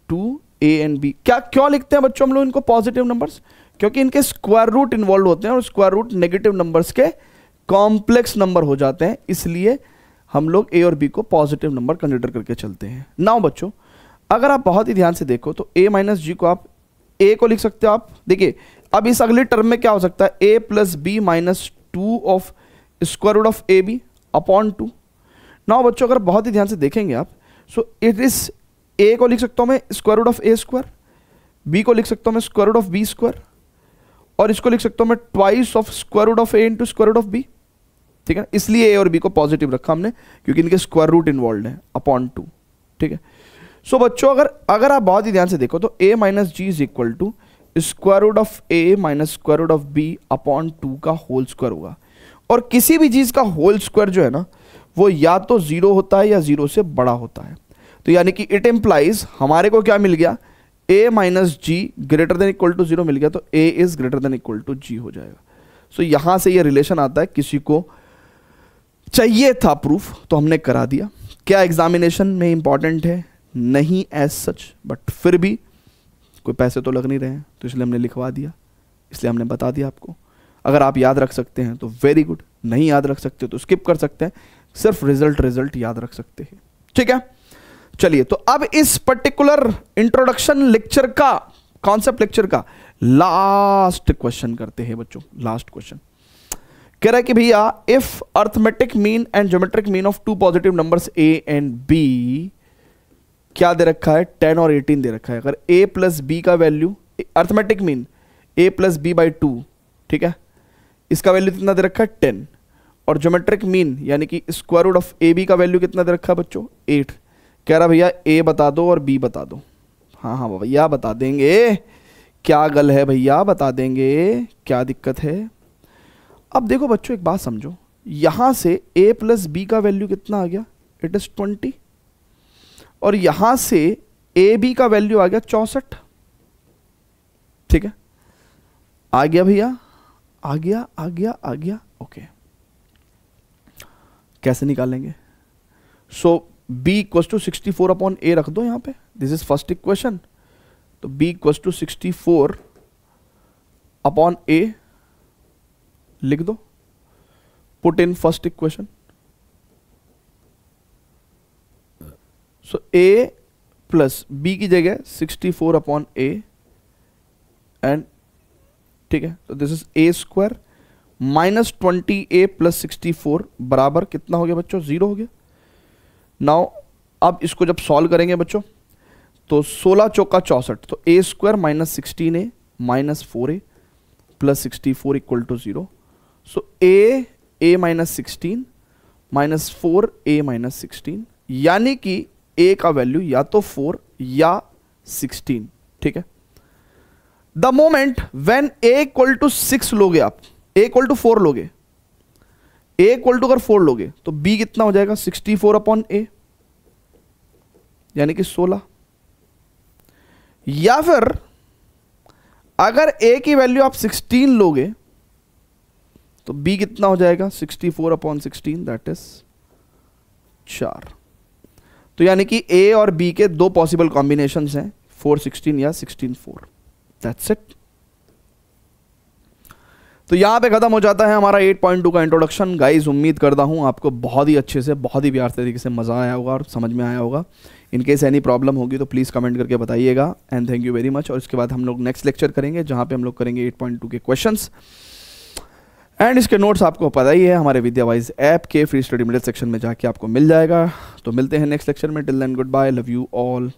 2 a and b। क्या क्यों लिखते हैं बच्चों हम लोग इनको पॉजिटिव नंबर्स, क्योंकि इनके स्क्वायर रूट इन्वॉल्व होते हैं, और स्क्वायर रूट नेगेटिव नंबर्स के कॉम्प्लेक्स नंबर हो जाते हैं, इसलिए हम लोग a और b को पॉजिटिव नंबर कंसिडर करके चलते हैं। नाउ बच्चों अगर आप बहुत ही ध्यान से देखो तो a - g को आप a को लिख सकते हो आप, देखिए अब इस अगले टर्म में क्या हो सकता है, a + b - 2 of square root of a b upon 2। Now बच्चों अगर बहुत ही ध्यान से देखेंगे आप, सो इट इज a को लिख सकता हूं मैं square root of a square, b को लिख सकता हूं मैं square root of b square, और इसको लिख सकता हूं मैं twice of square root of a into square root of b, ठीक है। इसलिए a और b को पॉजिटिव रखा हमने क्योंकि इनके स्क्वायर रूट इन्वॉल्व है अपॉन 2, ठीक है। सो बच्चों अगर आप बहुत ही ध्यान से देखो तो a - g is equal to square root of a - square root of b upon 2 का होल स्क्वायर होगा, और किसी भी चीज का होल स्क्वायर जो है ना वो या तो 0 होता है या 0 से बड़ा होता है। तो यानी कि इट एम्प्लाइज हमारे को क्या मिल गया, a minus g greater than equal to 0 मिल गया, तो a is greater than equal to g हो जाएगा। सो यहां से ये रिलेशन आता है, किसी को चाहिए था प्रूफ तो हमने करा दिया। क्या एग्जामिनेशन में इंपॉर्टेंट है? नहीं एज सच, बट फिर भी कोई पैसे तो लग नहीं रहे हैं तो इसलिए हमने लिखवा दिया, इसलिए हमने बता दिया आपको। अगर आप याद रख सकते हैं तो वेरी गुड, नहीं याद रख सकते तो स्किप कर सकते हैं, सिर्फ रिजल्ट याद रख सकते हैं। ठीक है, चलिए तो अब इस पर्टिकुलर इंट्रोडक्शन लेक्चर का, कॉन्सेप्ट लेक्चर का लास्ट क्वेश्चन करते हैं बच्चों। लास्ट क्वेश्चन कह रहा है कि भैया if arithmetic mean and geometric mean of two positive numbers a and b, क्या दे रखा है, 10 और 18 दे रखा है। अगर a प्लस बी का value, arithmetic mean a plus b by 2, ठीक है, इसका वैल्यू कितना दे रखा है 10, और ज्योमेट्रिक मीन यानी कि square root of a b का वैल्यू कितना दे रखा है बच्चों 8। कह रहा भैया a बता दो और b बता दो। हाँ हाँ भैया बता देंगे, क्या गल है भैया, बता देंगे, क्या दिक्कत है। अब देखो बच्चों एक बात समझो, यहां से a प्लस बी का वैल्यू कितना आ गया, इट इज 20, और यहां से ए बी का वैल्यू आ गया 64। ठीक है, आ गया भैया, आ गया आ गया आ गया। ओके, कैसे निकालेंगे? So b equals to 64 upon a रख दो यहां पे, दिस इज फर्स्ट इक्वेशन। तो b equals to 64 upon a लिख दो, put in first equation. So a plus B की जगह 64 अपॉन ए एंड, ठीक है, तो this is a square minus 20a plus 64 बराबर कितना हो गया बच्चों, 0 हो गया। नाउ अब इसको जब सॉल्व करेंगे बच्चों तो 16 चौका 64, तो a square minus 16a minus 4a plus 64 equal to 0। So a minus 16 minus 4a minus 16, यानी कि a का वैल्यू या तो 4 या 16। ठीक है, the moment when a equal to 6 लोगे आप, a इक्वल टू 4 लोगे, a इक्वल टू अगर 4 लोगे तो b कितना हो जाएगा 64 अपॉन a यानी कि 16, या फिर अगर a की वैल्यू आप 16 लोगे तो b कितना हो जाएगा 64 अपॉन 16 दैट इज 4। तो यानी कि a और b के दो पॉसिबल कॉम्बिनेशंस हैं, 4 16 या 16 4, दैट्स इट। तो यहां पे खत्म हो जाता है हमारा 8.2 का इंट्रोडक्शन। गाइस उम्मीद करता हूं आपको बहुत ही अच्छे से, बहुत ही प्यार तरीके से मजा आया होगा और समझ में आया होगा। इन केस एनी प्रॉब्लम होगी तो प्लीज़ कमेंट करके बताइएगा, and thank you very much. और इसके बाद हम लोग नेक्स्ट लेक्चर करेंगे जहां पे हम लोग करेंगे 8.2 के क्वेश्चंस, एंड इसके नोट्स आपको पता ही है हमारे विद्यावाइज ऐप के फ्री स्टडी मिडिल सेक्शन में जाके आपको मिल जाएगा। तो मिलते हैं नेक्स्ट लेक्चर में, till then good bye, love you all.